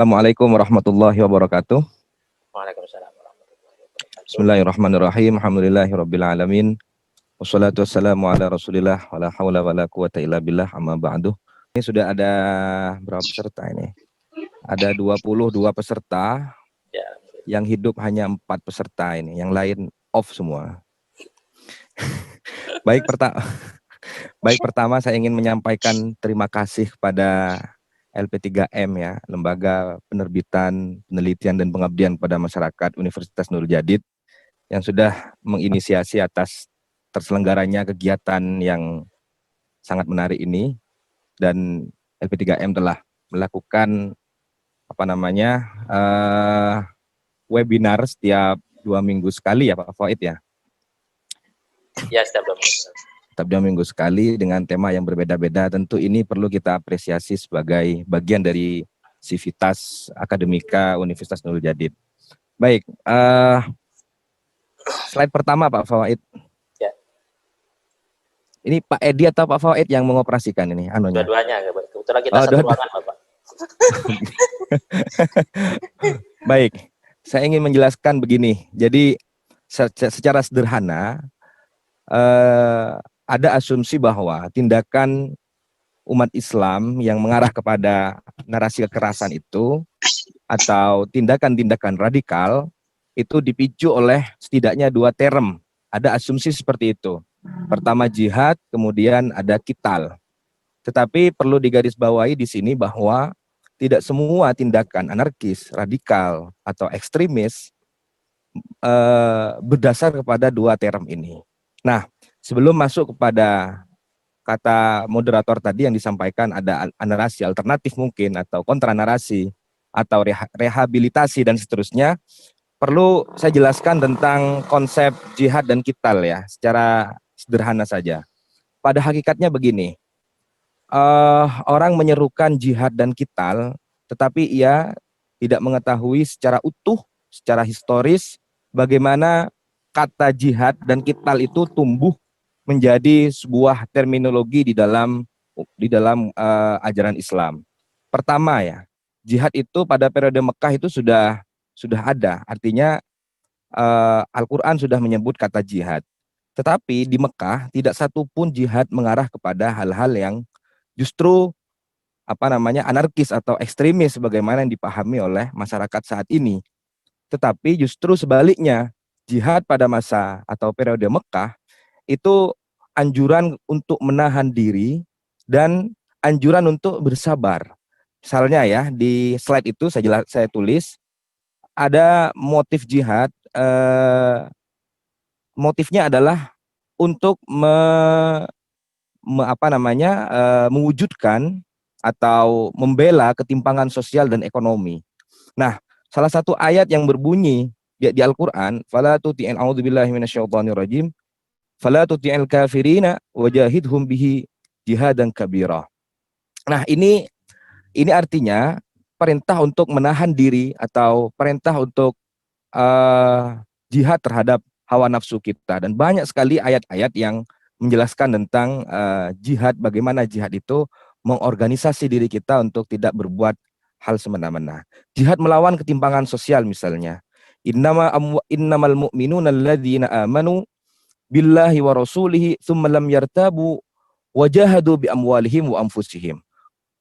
Assalamualaikum warahmatullahi wabarakatuh. Waalaikumsalam warahmatullahi wabarakatuh. Bismillahirrahmanirrahim. Alhamdulillahirabbil alamin. Wassalatu wassalamu ala Rasulillah wala haula wala quwata illa billah amma ba'du. Ini sudah ada berapa peserta ini? Ada 22 peserta. Ya. Yang hidup hanya 4 peserta ini, yang lain off semua. Baik pertama saya ingin menyampaikan terima kasih kepada LP3M ya, Lembaga Penerbitan, Penelitian dan Pengabdian pada Masyarakat Universitas Nurul Jadid yang sudah menginisiasi atas terselenggaranya kegiatan yang sangat menarik ini, dan LP3M telah melakukan webinar setiap 2 minggu sekali ya Pak Faid ya? Ya, setiap 2 minggu. Setiap 2 minggu sekali dengan tema yang berbeda-beda. Tentu ini perlu kita apresiasi sebagai bagian dari sivitas akademika Universitas Nurul Jadid. Baik, slide pertama Pak Faid. Ya. Ini Pak Edi atau Pak Faid yang mengoperasikan ini anunya? Dua-duanya, kebetulan kita satu ruangan Bapak. Baik, saya ingin menjelaskan begini. Jadi secara sederhana, ada asumsi bahwa tindakan umat Islam yang mengarah kepada narasi kekerasan itu atau tindakan-tindakan radikal itu dipicu oleh setidaknya 2 term. Ada asumsi seperti itu. Pertama jihad, kemudian ada qital. Tetapi perlu digarisbawahi di sini bahwa tidak semua tindakan anarkis, radikal, atau ekstremis berdasar kepada 2 term ini. Nah, sebelum masuk kepada kata moderator tadi yang disampaikan ada narasi alternatif mungkin atau kontra narasi atau rehabilitasi dan seterusnya, perlu saya jelaskan tentang konsep jihad dan qital ya, secara sederhana saja. Pada hakikatnya begini, orang menyerukan jihad dan qital, tetapi ia tidak mengetahui secara utuh, secara historis, bagaimana kata jihad dan qital itu tumbuh menjadi sebuah terminologi di dalam ajaran Islam. Pertama ya, jihad itu pada periode Mekah itu sudah ada, artinya Al-Quran sudah menyebut kata jihad. Tetapi di Mekah tidak satu pun jihad mengarah kepada hal-hal yang justru anarkis atau ekstremis sebagaimana yang dipahami oleh masyarakat saat ini. Tetapi justru sebaliknya, jihad pada masa atau periode Mekah itu anjuran untuk menahan diri dan anjuran untuk bersabar. Misalnya ya, di slide itu saya tulis ada motif jihad, motifnya adalah untuk mewujudkan atau membela ketimpangan sosial dan ekonomi. Nah, salah satu ayat yang berbunyi di Al-Qur'an, fala tuti'in a'udzubillahi minasyaitonirrajim, fala tuti'il kafirina wajahidhum bihi jihadan kabira. Nah, ini artinya perintah untuk menahan diri atau perintah untuk jihad terhadap hawa nafsu kita, dan banyak sekali ayat-ayat yang menjelaskan tentang jihad, bagaimana jihad itu mengorganisasi diri kita untuk tidak berbuat hal semena-mena. Jihad melawan ketimpangan sosial misalnya. Innamal mu'minuna alladzina amanu billahi wa rasulihi tsumma lam yartabu wajahadu bi amwalihim wa anfusihim.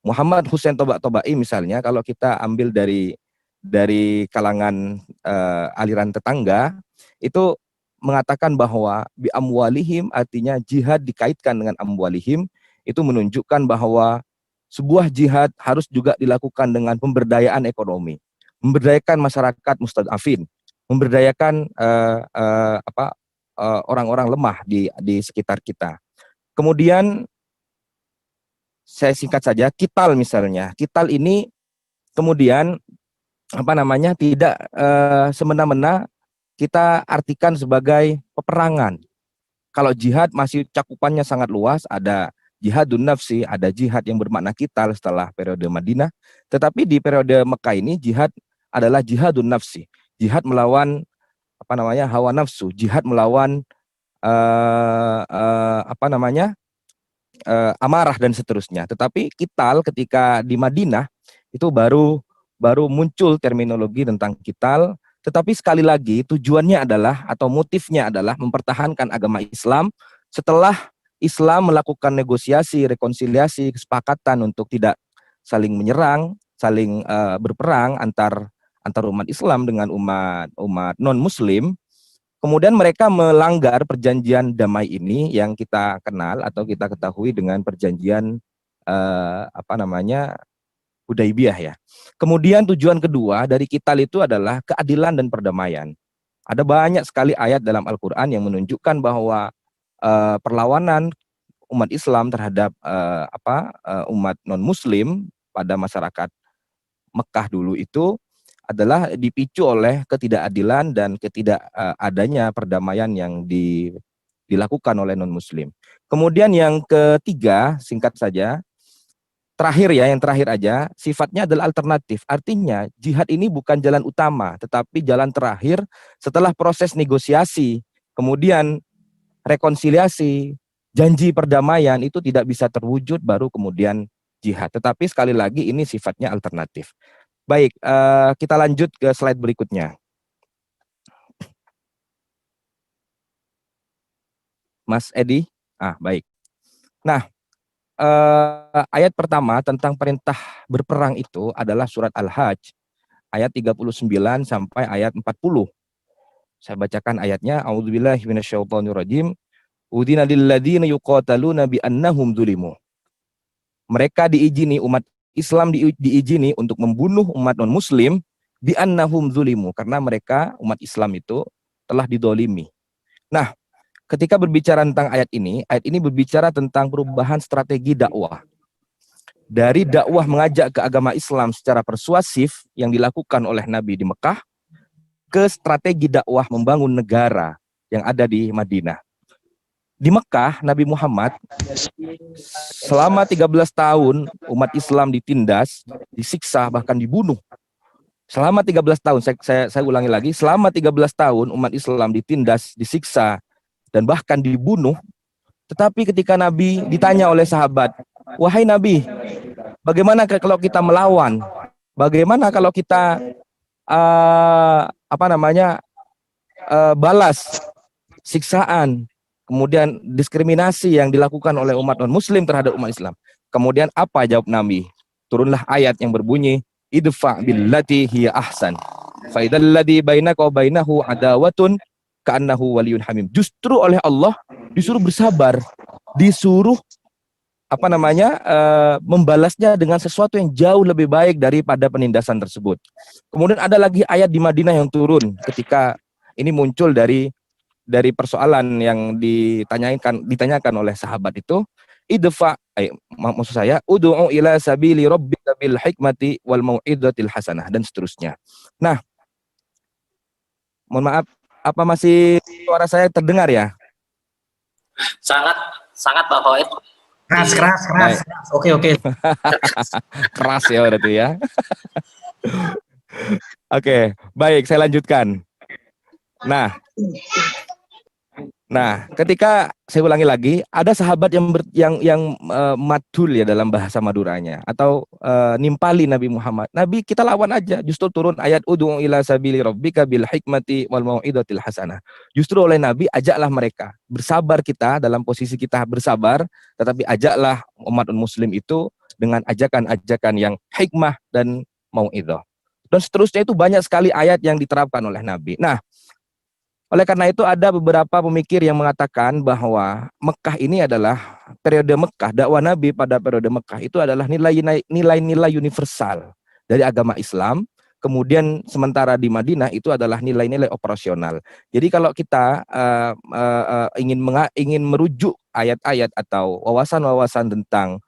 Muhammad Hussein Tobai misalnya, kalau kita ambil dari kalangan aliran tetangga, itu mengatakan bahwa bi amwalihim artinya jihad dikaitkan dengan amwalihim, itu menunjukkan bahwa sebuah jihad harus juga dilakukan dengan pemberdayaan ekonomi, memberdayakan masyarakat mustadafin, memberdayakan orang-orang lemah di sekitar kita. Kemudian saya singkat saja, qital misalnya. Qital ini kemudian tidak semena-mena kita artikan sebagai peperangan. Kalau jihad masih cakupannya sangat luas, ada jihadun nafsi, ada jihad yang bermakna qital setelah periode Madinah. Tetapi di periode Mekah ini jihad adalah jihadun nafsi, jihad melawan hawa nafsu, jihad melawan amarah dan seterusnya. Tetapi qital ketika di Madinah itu baru baru muncul terminologi tentang qital. Tetapi sekali lagi tujuannya adalah atau motifnya adalah mempertahankan agama Islam setelah Islam melakukan negosiasi, rekonsiliasi, kesepakatan untuk tidak saling menyerang, saling berperang antar umat Islam dengan umat non-Muslim. Kemudian mereka melanggar perjanjian damai ini yang kita kenal atau kita ketahui dengan perjanjian Hudaibiyah ya. Kemudian tujuan kedua dari qital itu adalah keadilan dan perdamaian. Ada banyak sekali ayat dalam Al-Quran yang menunjukkan bahwa perlawanan umat Islam terhadap umat non-Muslim pada masyarakat Mekah dulu itu adalah dipicu oleh ketidakadilan dan adanya perdamaian yang dilakukan oleh non-Muslim. Kemudian yang ketiga, singkat saja, yang terakhir aja, sifatnya adalah alternatif. Artinya jihad ini bukan jalan utama, tetapi jalan terakhir setelah proses negosiasi, kemudian rekonsiliasi, janji perdamaian itu tidak bisa terwujud, baru kemudian jihad. Tetapi sekali lagi ini sifatnya alternatif. Baik, kita lanjut ke slide berikutnya. Mas Edi? Baik. Nah, ayat pertama tentang perintah berperang itu adalah surat Al-Hajj, ayat 39 sampai ayat 40. Saya bacakan ayatnya. A'udzubillahi minasyaitonirrajim. Udina lilladzina yuqataluna bi annahum zulimu. Mereka diizini, umat Islam diizini untuk membunuh umat non-Muslim bi annahum zulimu, karena mereka umat Islam itu telah didolimi. Nah, ketika berbicara tentang ayat ini berbicara tentang perubahan strategi dakwah. Dari dakwah mengajak ke agama Islam secara persuasif yang dilakukan oleh Nabi di Mekah, ke strategi dakwah membangun negara yang ada di Madinah. Di Mekah, Nabi Muhammad selama 13 tahun umat Islam ditindas, disiksa, bahkan dibunuh. Selama 13 tahun, saya ulangi lagi, selama 13 tahun umat Islam ditindas, disiksa, dan bahkan dibunuh. Tetapi ketika Nabi ditanya oleh sahabat, wahai Nabi, bagaimana kalau kita melawan? Bagaimana kalau kita balas siksaan, kemudian diskriminasi yang dilakukan oleh umat non-Muslim terhadap umat Islam? Kemudian apa jawab Nabi? Turunlah ayat yang berbunyi, idfa billati hiya ahsan, fa idzal ladzi bainaka wa bainahu adawatun ka'annahu waliyun hamim. Justru oleh Allah disuruh bersabar, disuruh membalasnya dengan sesuatu yang jauh lebih baik daripada penindasan tersebut. Kemudian ada lagi ayat di Madinah yang turun ketika ini muncul dari persoalan yang ditanyakan oleh sahabat itu, maksud saya ud'u ila sabili rabbika bil hikmati wal mau'izatil hasanah, dan seterusnya. Nah, mohon maaf, apa masih suara saya terdengar ya? Sangat Pak Fawaid. Keras. Oke. Keras ya berarti ya. Oke, baik, saya lanjutkan. Nah, ketika saya ulangi lagi, ada sahabat yang madhul ya dalam bahasa Maduranya, atau nimpali Nabi Muhammad. Nabi, kita lawan aja. Justru turun ayat ud'u ila sabili rabbika bil hikmati wal mau'izatil hasanah. Justru oleh Nabi, ajaklah mereka. Bersabar kita dalam posisi kita bersabar, tetapi ajaklah umat muslim itu dengan ajakan-ajakan yang hikmah dan mau'izah. Dan seterusnya itu banyak sekali ayat yang diterapkan oleh Nabi. Nah, oleh karena itu ada beberapa pemikir yang mengatakan bahwa Mekah ini adalah periode Mekah, dakwah Nabi pada periode Mekah itu adalah nilai-nilai universal dari agama Islam. Kemudian sementara di Madinah itu adalah nilai-nilai operasional. Jadi kalau kita ingin merujuk ayat-ayat atau wawasan-wawasan tentang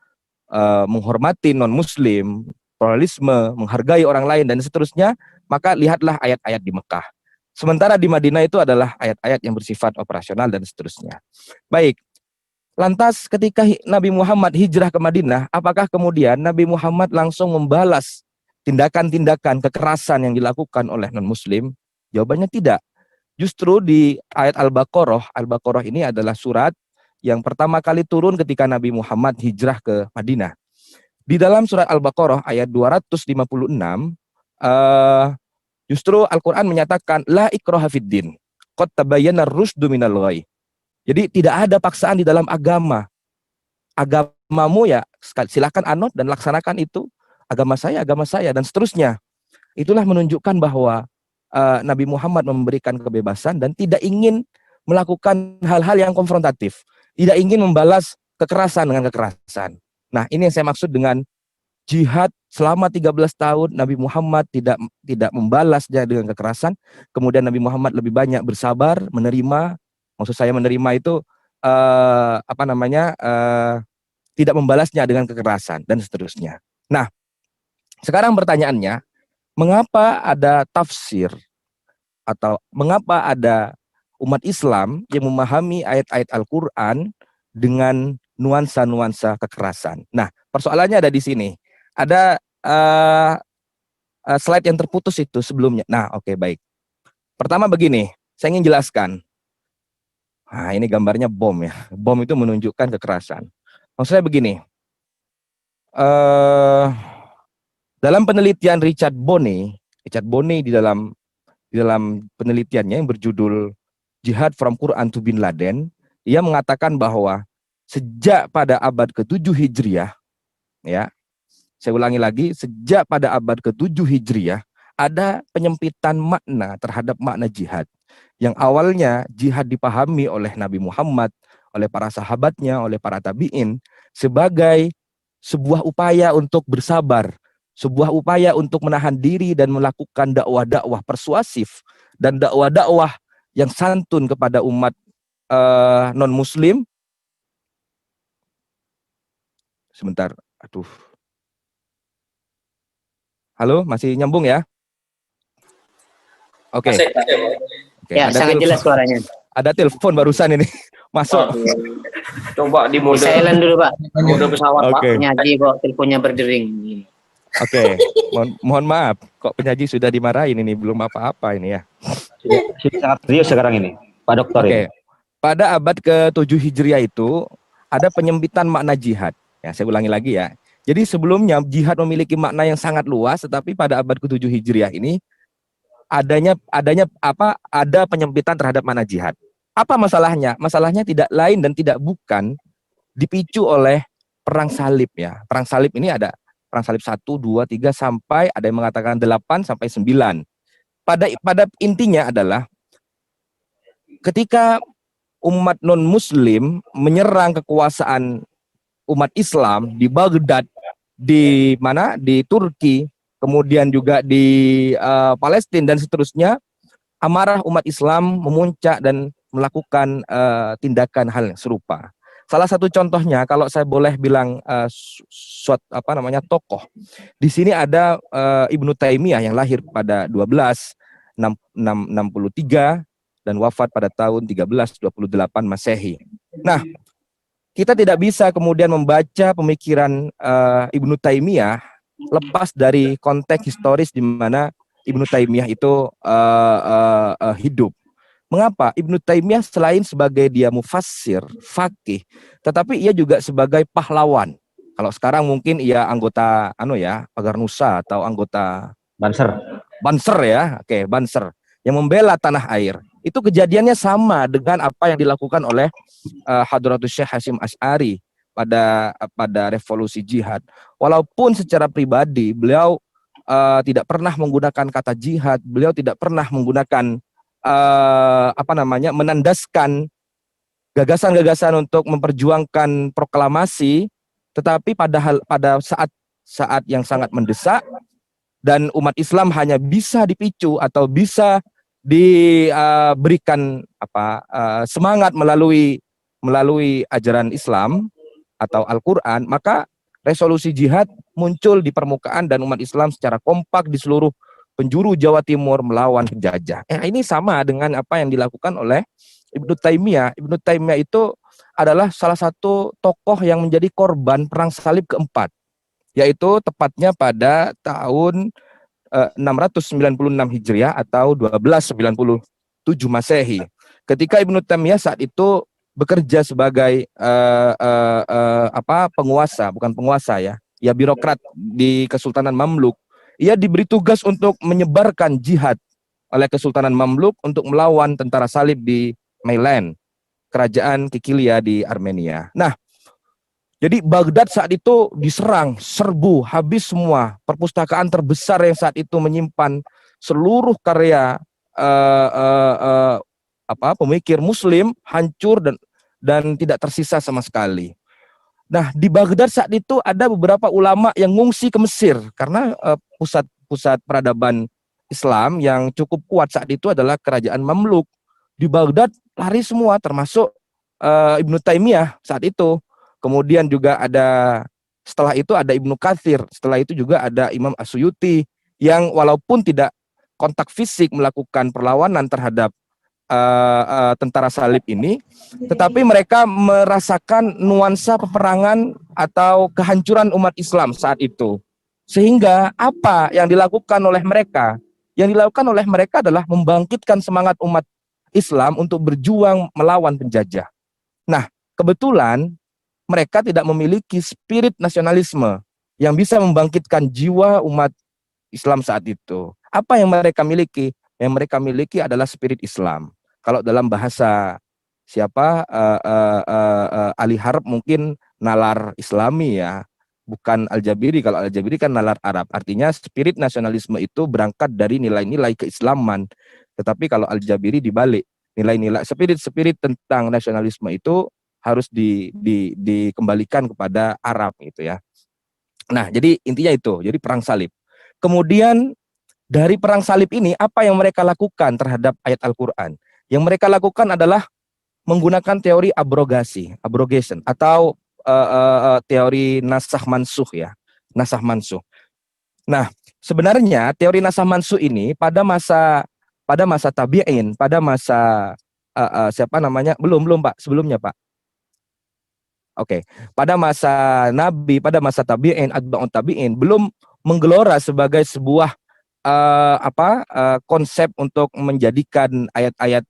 menghormati non-Muslim, pluralisme, menghargai orang lain dan seterusnya, maka lihatlah ayat-ayat di Mekah. Sementara di Madinah itu adalah ayat-ayat yang bersifat operasional dan seterusnya. Baik, lantas ketika Nabi Muhammad hijrah ke Madinah, apakah kemudian Nabi Muhammad langsung membalas tindakan-tindakan kekerasan yang dilakukan oleh non-Muslim? Jawabannya tidak. Justru di ayat Al-Baqarah ini adalah surat yang pertama kali turun ketika Nabi Muhammad hijrah ke Madinah. Di dalam surat Al-Baqarah ayat 256, eh, justru Al-Quran menyatakan la ikraha fiddin, qad tabayyana ar-rusydu minal ghayy. Jadi tidak ada paksaan di dalam agama. Agamamu ya silakan anut dan laksanakan itu. Agama saya dan seterusnya. Itulah menunjukkan bahwa Nabi Muhammad memberikan kebebasan dan tidak ingin melakukan hal-hal yang konfrontatif. Tidak ingin membalas kekerasan dengan kekerasan. Nah, ini yang saya maksud dengan jihad selama 13 tahun Nabi Muhammad tidak membalasnya dengan kekerasan. Kemudian Nabi Muhammad lebih banyak bersabar, menerima. Maksud saya menerima itu tidak membalasnya dengan kekerasan dan seterusnya. Nah, sekarang pertanyaannya, mengapa ada tafsir atau mengapa ada umat Islam yang memahami ayat-ayat Al-Quran dengan nuansa-nuansa kekerasan? Nah, persoalannya ada di sini. Ada slide yang terputus itu sebelumnya. Nah, oke, baik. Pertama begini, saya ingin jelaskan. Nah, ini gambarnya bom ya. Bom itu menunjukkan kekerasan. Maksud saya begini. Dalam penelitian Richard Bonney di dalam penelitiannya yang berjudul Jihad from Quran to Bin Laden, ia mengatakan bahwa sejak pada abad ke-7 Hijriah, ya, saya ulangi lagi, sejak pada abad ke-7 Hijriah, ada penyempitan makna terhadap makna jihad. Yang awalnya jihad dipahami oleh Nabi Muhammad, oleh para sahabatnya, oleh para tabi'in, sebagai sebuah upaya untuk bersabar, sebuah upaya untuk menahan diri dan melakukan dakwah-dakwah persuasif dan dakwah-dakwah yang santun kepada umat non-muslim. Sebentar, aduh. Halo, masih nyambung ya? Oke. Oke. Ya, sangat jelas suaranya. Ada telepon barusan ini masuk. Coba di mode Silent dulu, Pak. mode pesawat, Pak. Oke. Penyaji kok teleponnya berdering. Oke, mohon maaf, kok penyaji sudah dimarahin ini, belum apa-apa ini ya. Sudah sangat serius sekarang ini, Pak Dokter. Oke, pada abad ke-7 Hijriah itu ada penyempitan makna jihad. Ya, saya ulangi lagi ya. Jadi sebelumnya jihad memiliki makna yang sangat luas, tetapi pada abad ke-7 Hijriah ini ada penyempitan terhadap makna jihad. Apa masalahnya? Masalahnya tidak lain dan tidak bukan dipicu oleh perang salib ya. Perang salib ini ada perang salib 1, 2, 3 sampai ada yang mengatakan 8 sampai 9. Pada intinya adalah ketika umat non-muslim menyerang kekuasaan umat Islam di Baghdad, di mana? Di Turki, kemudian juga di Palestina dan seterusnya, amarah umat Islam memuncak dan melakukan tindakan hal yang serupa. Salah satu contohnya, kalau saya boleh bilang tokoh. Di sini ada Ibnu Taimiyah yang lahir pada 1263 dan wafat pada tahun 1328 Masehi. Nah, kita tidak bisa kemudian membaca pemikiran Ibnu Taimiyah lepas dari konteks historis di mana Ibnu Taimiyah itu hidup. Mengapa? Ibnu Taimiyah selain sebagai dia mufassir, faqih, tetapi ia juga sebagai pahlawan. Kalau sekarang mungkin ia anggota Pagar Nusa atau anggota Banser ya. Oke, Banser yang membela tanah air. Itu kejadiannya sama dengan apa yang dilakukan oleh Hadratus Syekh Hasyim Asy'ari pada revolusi jihad. Walaupun secara pribadi beliau tidak pernah menggunakan kata jihad, beliau tidak pernah menggunakan menandaskan gagasan-gagasan untuk memperjuangkan proklamasi, tetapi pada saat yang sangat mendesak dan umat Islam hanya bisa dipicu atau bisa diberikan semangat melalui ajaran Islam atau Al-Quran, maka resolusi jihad muncul di permukaan dan umat Islam secara kompak di seluruh penjuru Jawa Timur melawan penjajah. Ini sama dengan apa yang dilakukan oleh Ibnu Taimiyah. Ibnu Taimiyah itu adalah salah satu tokoh yang menjadi korban perang salib keempat, yaitu tepatnya pada tahun 696 Hijriah atau 1297 Masehi. Ketika Ibnu Taimiyah saat itu bekerja sebagai penguasa, bukan penguasa ya birokrat di Kesultanan Mamluk. ia diberi tugas untuk menyebarkan jihad oleh Kesultanan Mamluk untuk melawan tentara salib di Mailand, kerajaan Kikilia di Armenia. Nah, jadi Baghdad saat itu diserang, serbu, habis semua. Perpustakaan terbesar yang saat itu menyimpan seluruh karya pemikir Muslim hancur dan tidak tersisa sama sekali. Nah, di Baghdad saat itu ada beberapa ulama yang ngungsi ke Mesir karena pusat peradaban Islam yang cukup kuat saat itu adalah kerajaan Mamluk. Di Baghdad lari semua, termasuk Ibnu Taimiyah saat itu. Kemudian juga setelah itu ada Ibnu Katsir, setelah itu juga ada Imam As-Suyuti yang walaupun tidak kontak fisik melakukan perlawanan terhadap tentara salib ini, tetapi mereka merasakan nuansa peperangan atau kehancuran umat Islam saat itu. Sehingga apa yang dilakukan oleh mereka? Yang dilakukan oleh mereka adalah membangkitkan semangat umat Islam untuk berjuang melawan penjajah. Nah, kebetulan mereka tidak memiliki spirit nasionalisme yang bisa membangkitkan jiwa umat Islam saat itu. Apa yang mereka miliki? Yang mereka miliki adalah spirit Islam. Kalau dalam bahasa Ali Harb mungkin nalar Islami ya, bukan Al-Jabiri. Kalau Al-Jabiri kan nalar Arab. Artinya spirit nasionalisme itu berangkat dari nilai-nilai keislaman. Tetapi kalau Al-Jabiri dibalik, nilai-nilai spirit tentang nasionalisme itu harus dikembalikan kepada Arab gitu ya. Nah, jadi intinya itu. Jadi perang salib. Kemudian dari perang salib ini apa yang mereka lakukan terhadap ayat Al-Qur'an? Yang mereka lakukan adalah menggunakan teori abrogation atau teori nasakh mansuh ya, nasakh mansuh. Nah, sebenarnya teori nasakh mansuh ini pada masa tabi'in, pada masa belum Pak, sebelumnya Pak. Oke, pada masa Nabi, pada masa tabi'in, atba'ut tabi'in belum menggelora sebagai sebuah konsep untuk menjadikan ayat-ayat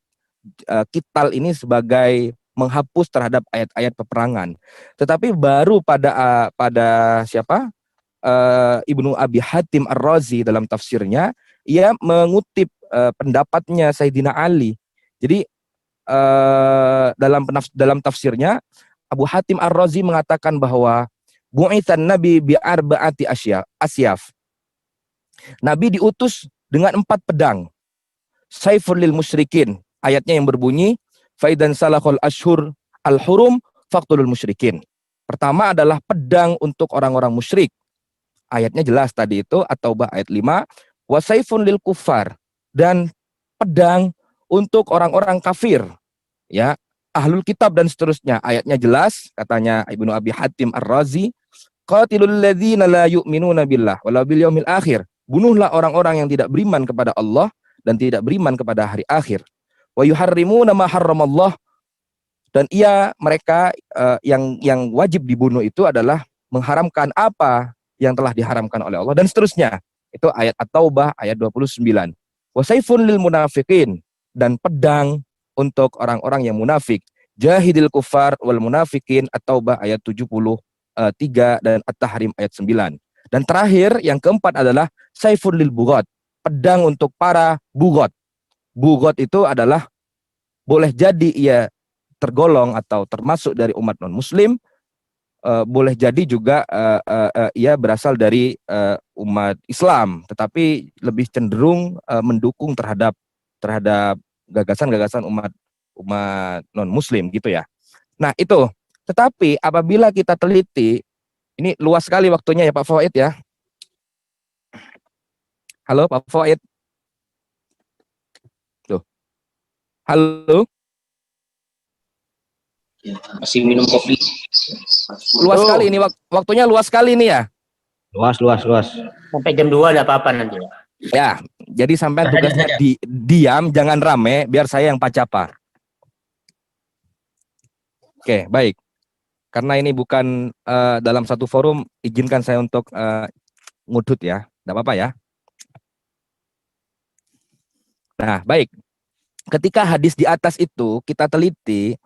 Qital ini sebagai menghapus terhadap ayat-ayat peperangan. Tetapi baru pada Ibnu Abi Hatim Ar-Razi dalam tafsirnya, ia mengutip pendapatnya Sayyidina Ali. Jadi dalam tafsirnya Abu Hatim Ar-Razi mengatakan bahwa bu'itsan Nabi bi arba'ati asyaf. Nabi diutus dengan 4 pedang. Saiful lil musyrikin. Ayatnya yang berbunyi faidan salahul ashhur al-hurum faqtulul musyrikin. Pertama adalah pedang untuk orang-orang musyrik. Ayatnya jelas tadi itu At-Taubah ayat 5, wa saifun lil kuffar, dan pedang untuk orang-orang kafir. Ya, ahlul kitab dan seterusnya. Ayatnya jelas, katanya Ibnu Abi Hatim Ar-Razi, qatilul ladzina la yu'minuna billah wala bil yaumil akhir. Bunuhlah orang-orang yang tidak beriman kepada Allah dan tidak beriman kepada hari akhir. Wa yuharrimuna ma harramallah, dan mereka yang wajib dibunuh itu adalah mengharamkan apa yang telah diharamkan oleh Allah dan seterusnya. Itu ayat At-Taubah ayat 29. Wa saifun lil munafiqin, dan pedang untuk orang-orang yang munafik. Jahidil kufar wal munafiqin, At-Taubah ayat 73 dan At-Tahrim ayat 9. Dan terakhir yang keempat adalah saifun lil bughat, pedang untuk para bughat. Bughat itu adalah boleh jadi ia tergolong atau termasuk dari umat non-muslim, boleh jadi juga ia berasal dari umat Islam, tetapi lebih cenderung mendukung terhadap gagasan-gagasan umat non-muslim gitu ya. Nah itu, tetapi apabila kita teliti, ini luas sekali waktunya ya Pak Fawaid ya. Halo Pak Fawaid. Halo. Masih minum kopi. Luas sekali ini waktunya, luas sekali ini ya. Luas. Sampai jam 2 ada apa-apa nanti. Ya, jadi sampai tugasnya diam, jangan rame, biar saya yang pacapa. Oke, baik. Karena ini bukan dalam satu forum, izinkan saya untuk ngudut ya, tidak apa-apa ya. Nah, baik. Ketika hadis di atas itu kita teliti,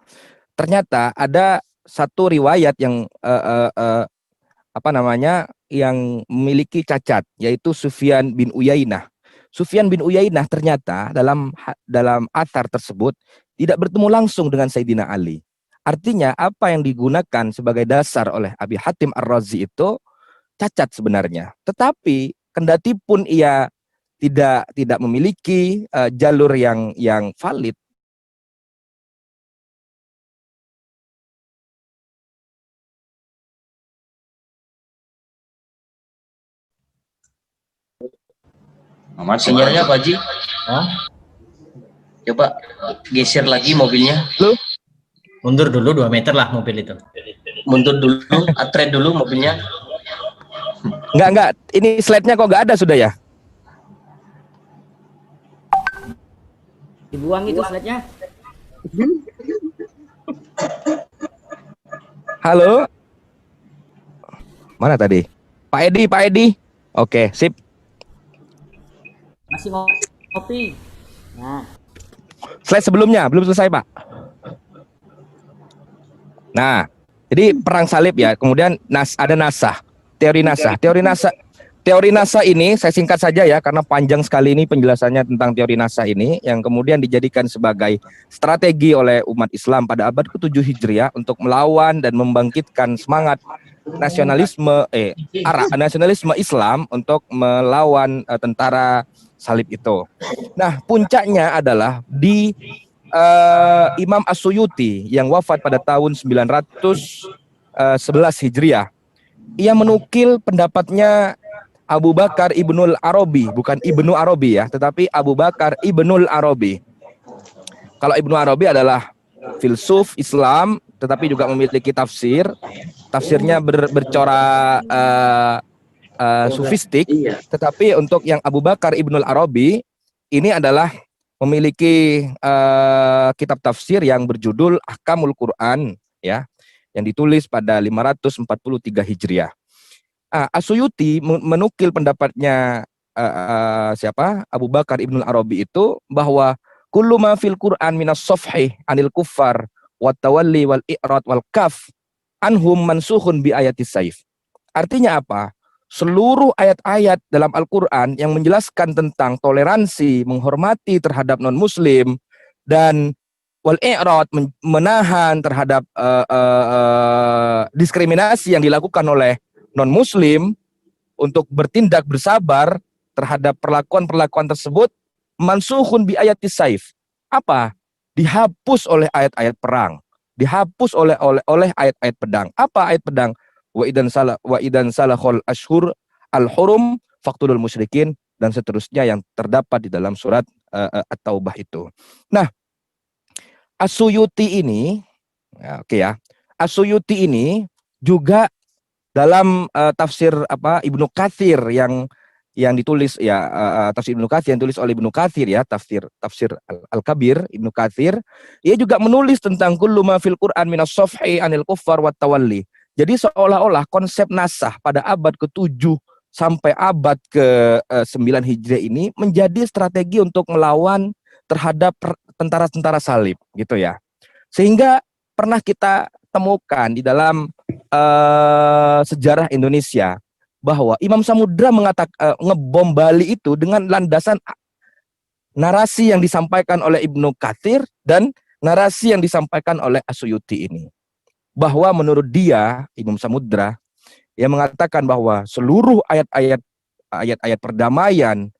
ternyata ada satu riwayat yang yang memiliki cacat, yaitu Sufyan bin Uyainah. Sufyan bin Uyainah ternyata dalam athar tersebut tidak bertemu langsung dengan Sayyidina Ali. Artinya apa yang digunakan sebagai dasar oleh Abi Hatim Ar-Razi itu cacat sebenarnya. Tetapi kendati pun ia tidak memiliki jalur yang valid, Sinyalnya Pak Haji. Coba geser lagi mobilnya. Mundur dulu 2 meter lah mobil itu. Mundur dulu, atret dulu mobilnya. Enggak. Ini slide-nya kok nggak ada sudah ya? Dibuang itu slide-nya. Halo? Mana tadi? Pak Edi. Oke, sip. Masih ngopi. Nah, Slide sebelumnya belum selesai, Pak. Nah, jadi perang salib ya. Kemudian ada nasah, teori nasah ini saya singkat saja ya, karena panjang sekali ini penjelasannya tentang teori nasah ini, yang kemudian dijadikan sebagai strategi oleh umat Islam pada abad ke-7 Hijriah untuk melawan dan membangkitkan semangat nasionalisme nasionalisme Islam untuk melawan tentara salib itu. Nah, puncaknya adalah di Imam As-Suyuti yang wafat pada tahun 911 Hijriah. Ia menukil pendapatnya Abu Bakar Ibnul Arabi, bukan Ibnu Arabi ya, tetapi Abu Bakar Ibnul Arabi. Kalau Ibnu Arabi adalah filsuf Islam, tetapi juga memiliki tafsir. Tafsirnya bercorak sufistik, tetapi untuk yang Abu Bakar Ibnul Arabi ini adalah memiliki kitab tafsir yang berjudul Ahkamul Quran ya, yang ditulis pada 543 Hijriah. As-Suyuti menukil pendapatnya Abu Bakar Ibnul Arabi itu, bahwa kullu ma fil Quran minas safhi anil kuffar wa tawalli wal i'rad wal kaf anhum mansukhun bi ayatis saif. Artinya apa? Seluruh ayat-ayat dalam Al-Quran yang menjelaskan tentang toleransi, menghormati terhadap non-muslim, dan wal i'rad, menahan terhadap diskriminasi yang dilakukan oleh non-muslim, untuk bertindak bersabar terhadap perlakuan-perlakuan tersebut, mansukhun bi ayatis saif. Apa? Dihapus oleh ayat-ayat perang, dihapus oleh ayat-ayat pedang. Apa ayat pedang? Wa idan salahul ashhur al-hurum faqtulul musyrikin, dan seterusnya yang terdapat di dalam surat At-Taubah itu. Nah, As-Suyuti ini As-Suyuti ini juga dalam tafsir Ibnu Katsir yang ditulis ya, tafsir Ibnu Katsir yang ditulis oleh Ibnu Katsir ya, tafsir Al-Kabir Ibnu Katsir, ia juga menulis tentang kullu ma fil Quran minas safhi anil kuffar wat tawalli. Jadi seolah-olah konsep nasah pada abad ke-7 sampai abad ke-9 Hijriah ini menjadi strategi untuk melawan terhadap tentara-tentara salib gitu ya. Sehingga pernah kita temukan di dalam sejarah Indonesia bahwa Imam Samudra mengatakan ngebom Bali itu dengan landasan narasi yang disampaikan oleh Ibnu Katsir dan narasi yang disampaikan oleh As-Suyuti ini. Bahwa menurut dia, Imam Samudra, yang mengatakan bahwa seluruh ayat-ayat perdamaian,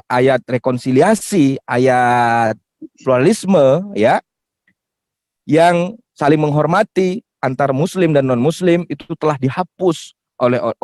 ayat rekonsiliasi, ayat pluralisme ya, yang saling menghormati antar muslim dan non-muslim itu telah dihapus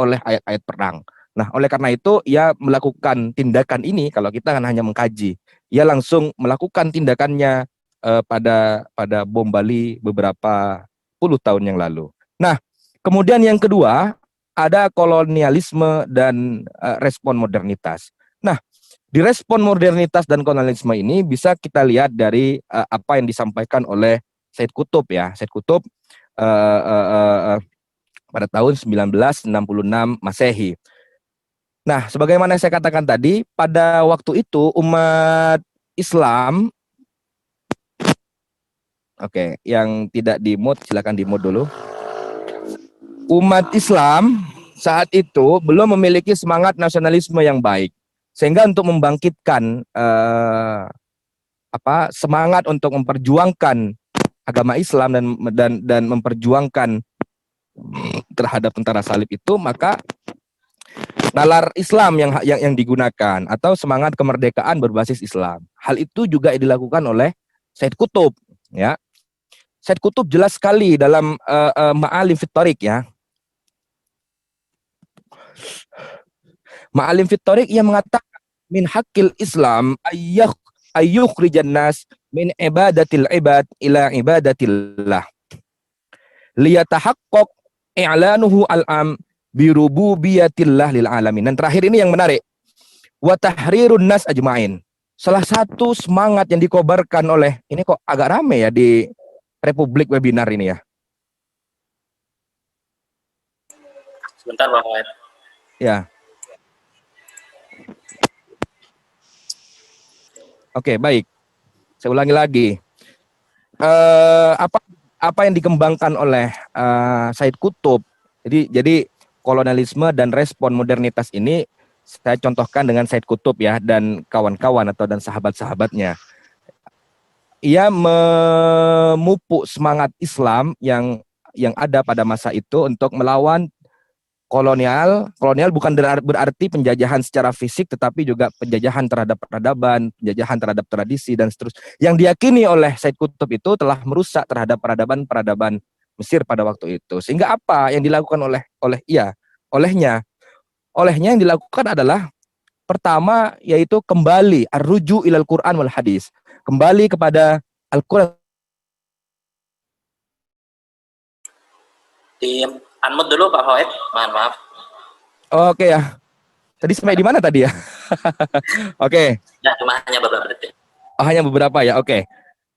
oleh ayat-ayat perang. Nah, oleh karena itu ia melakukan tindakan ini. Kalau kita kan hanya mengkaji, ia langsung melakukan tindakannya pada bom Bali beberapa puluh tahun yang lalu. Nah, kemudian yang kedua ada kolonialisme dan respon modernitas. Nah, di respon modernitas dan kolonialisme ini bisa kita lihat dari apa yang disampaikan oleh Said Qutb ya. Said Qutb pada tahun 1966 Masehi. Nah, sebagaimana saya katakan tadi, pada waktu itu umat Islam, yang tidak di-mute silakan di-mute dulu. Umat Islam saat itu belum memiliki semangat nasionalisme yang baik, sehingga untuk membangkitkan semangat untuk memperjuangkan agama Islam dan memperjuangkan terhadap tentara salib itu, maka nalar Islam yang digunakan atau semangat kemerdekaan berbasis Islam. Hal itu juga dilakukan oleh Said Qutb, ya. Said Qutb jelas sekali dalam Ma'alim fit Thariq, ya. Ma'alim fit Thariq ia mengatakan min haqqil Islam ayyukhrijan nas min ibadatil ibad ila ibadatillah liyatahaqqaq i'lanuhu al-am birububiyatillah lil alamin. Dan terakhir ini yang menarik, wa tahrirun nas ajmain. Salah satu semangat yang dikobarkan oleh, ini kok agak rame ya di Republik webinar ini ya. Sebentar Bang Wahid. Ya. Oke, baik. Saya ulangi lagi. Apa yang dikembangkan oleh Said Qutb. Jadi kolonialisme dan respon modernitas ini saya contohkan dengan Said Qutb ya, dan kawan-kawan dan sahabat-sahabatnya. Ia memupuk semangat Islam yang ada pada masa itu untuk melawan kolonial. Kolonial bukan berarti penjajahan secara fisik, tetapi juga penjajahan terhadap peradaban, penjajahan terhadap tradisi dan seterusnya. Yang diyakini oleh Said Qutb itu telah merusak terhadap peradaban Mesir pada waktu itu. Sehingga apa yang dilakukan olehnya yang dilakukan adalah pertama yaitu kembali ar-ruju ilal Quran wal hadis. Kembali kepada Al-Quran. Di unmute dulu Pak Wahid, maaf. Oke ya. Tadi sampai di mana tadi ya? Oke. Ya, cuma hanya beberapa detik. Oh, hanya beberapa ya. Oke.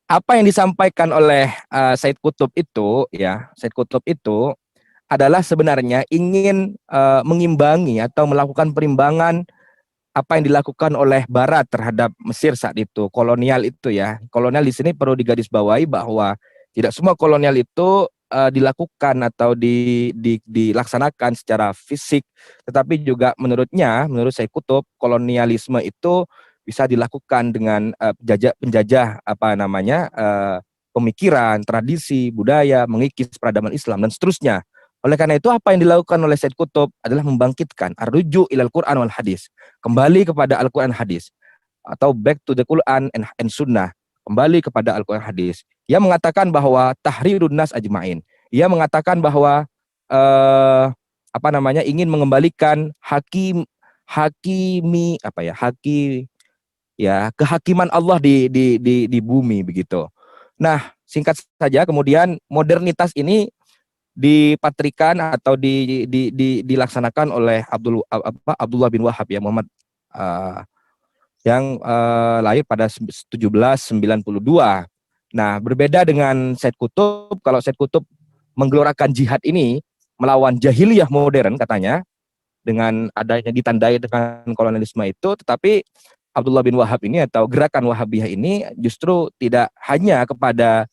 Apa yang disampaikan oleh Said Qutb itu, ya, Said Qutb itu adalah sebenarnya ingin mengimbangi atau melakukan perimbangan apa yang dilakukan oleh Barat terhadap Mesir saat itu, kolonial itu ya. Kolonial di sini perlu digarisbawahi bahwa tidak semua kolonial itu dilakukan atau dilaksanakan secara fisik, tetapi juga menurut Said Qutb, kolonialisme itu bisa dilakukan dengan penjajah pemikiran, tradisi, budaya, mengikis peradaban Islam dan seterusnya. Oleh karena itu apa yang dilakukan oleh Said Qutb adalah membangkitkan ar-ruju ilal Quran wal hadis, kembali kepada Al-Quran hadis atau back to the Quran and Sunnah, kembali kepada Al-Quran hadis. Ia mengatakan bahwa tahrirun nas ajmain. Ia mengatakan bahwa ingin mengembalikan kehakiman Allah di bumi begitu. Nah, singkat saja kemudian modernitas ini dipatrikan atau dilaksanakan oleh Abdullah bin Wahab ya, Muhammad yang lahir pada 1792. Nah, berbeda dengan Said Qutb, kalau Said Qutb menggelorakan jihad ini melawan jahiliyah modern katanya, dengan adanya ditandai dengan kolonialisme itu, tetapi Abdullah bin Wahab ini atau gerakan Wahabiyah ini justru tidak hanya kepada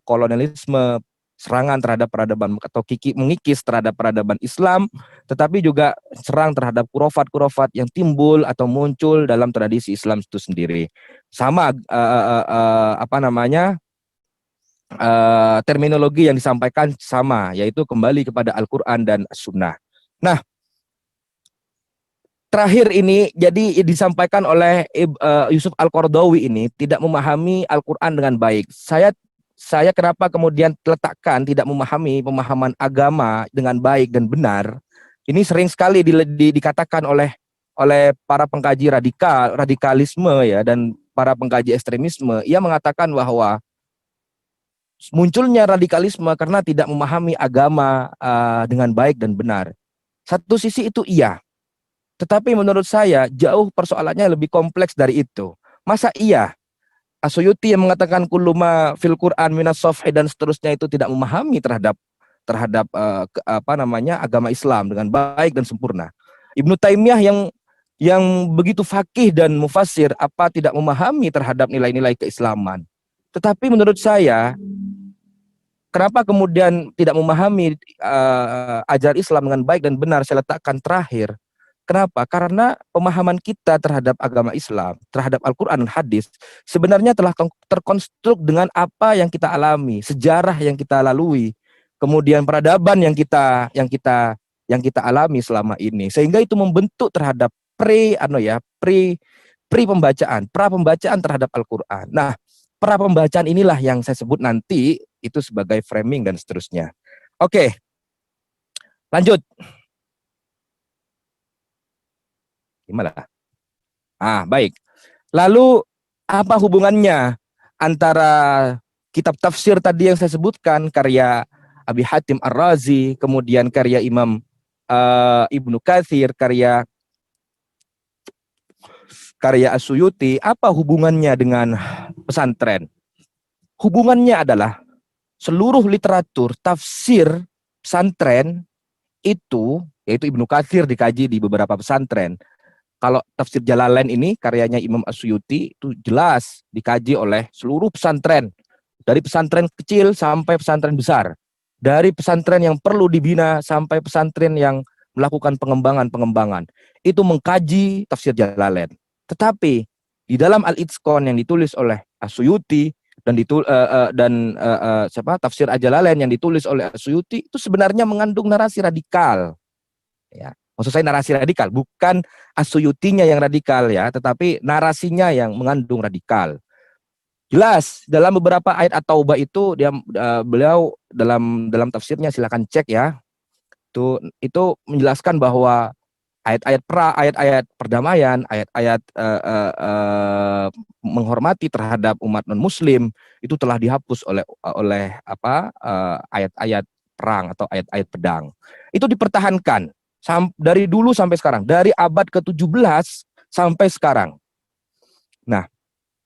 kolonialisme, serangan terhadap peradaban atau mengikis terhadap peradaban Islam, tetapi juga serang terhadap kurofat-kurofat yang timbul atau muncul dalam tradisi Islam itu sendiri. Sama terminologi yang disampaikan sama, yaitu kembali kepada Al-Quran dan Sunnah. Nah, terakhir ini jadi disampaikan oleh Yusuf Al-Qaradawi ini tidak memahami Al-Quran dengan baik. Saya kenapa kemudian letakkan tidak memahami pemahaman agama dengan baik dan benar. Ini sering sekali dikatakan oleh para pengkaji radikalisme ya, dan para pengkaji ekstremisme. Ia mengatakan bahwa munculnya radikalisme karena tidak memahami agama dengan baik dan benar. Satu sisi itu iya. Tetapi menurut saya jauh persoalannya lebih kompleks dari itu. Masa iya As-Suyuti yang mengatakan kulluma fil Quran minas safhi dan seterusnya itu tidak memahami terhadap agama Islam dengan baik dan sempurna. Ibnu Taimiyah yang begitu faqih dan mufassir apa tidak memahami terhadap nilai-nilai keislaman. Tetapi menurut saya kenapa kemudian tidak memahami ajaran Islam dengan baik dan benar saya letakkan terakhir. Kenapa? Karena pemahaman kita terhadap agama Islam, terhadap Al-Quran dan hadis, sebenarnya telah terkonstruk dengan apa yang kita alami, sejarah yang kita lalui, kemudian peradaban yang kita alami selama ini, sehingga itu membentuk terhadap pra pembacaan terhadap Al-Quran. Nah, pra pembacaan inilah yang saya sebut nanti itu sebagai framing dan seterusnya. Oke, lanjut. Gimana? Baik. Lalu apa hubungannya antara kitab tafsir tadi yang saya sebutkan, karya Abi Hatim Ar-Razi, kemudian karya Imam Ibnu Katsir, karya As-Suyuti, apa hubungannya dengan pesantren? Hubungannya adalah seluruh literatur tafsir pesantren itu, yaitu Ibnu Katsir dikaji di beberapa pesantren. Kalau tafsir Jalalain ini karyanya Imam As-Suyuti itu jelas dikaji oleh seluruh pesantren, dari pesantren kecil sampai pesantren besar, dari pesantren yang perlu dibina sampai pesantren yang melakukan pengembangan. Itu mengkaji tafsir Jalalain. Tetapi di dalam Al-Itqan yang ditulis oleh As-Suyuti dan tafsir Al-Jalalain yang ditulis oleh As-Suyuti itu sebenarnya mengandung narasi radikal. Ya. Maksud saya narasi radikal, bukan As-Suyutinya yang radikal ya, tetapi narasinya yang mengandung radikal. Jelas dalam beberapa ayat At-Taubah itu beliau dalam tafsirnya, silakan cek ya. Itu menjelaskan bahwa ayat-ayat perdamaian, ayat-ayat menghormati terhadap umat non-muslim itu telah dihapus oleh ayat-ayat perang atau ayat-ayat pedang. Itu dipertahankan dari dulu sampai sekarang, dari abad ke-17 sampai sekarang. Nah,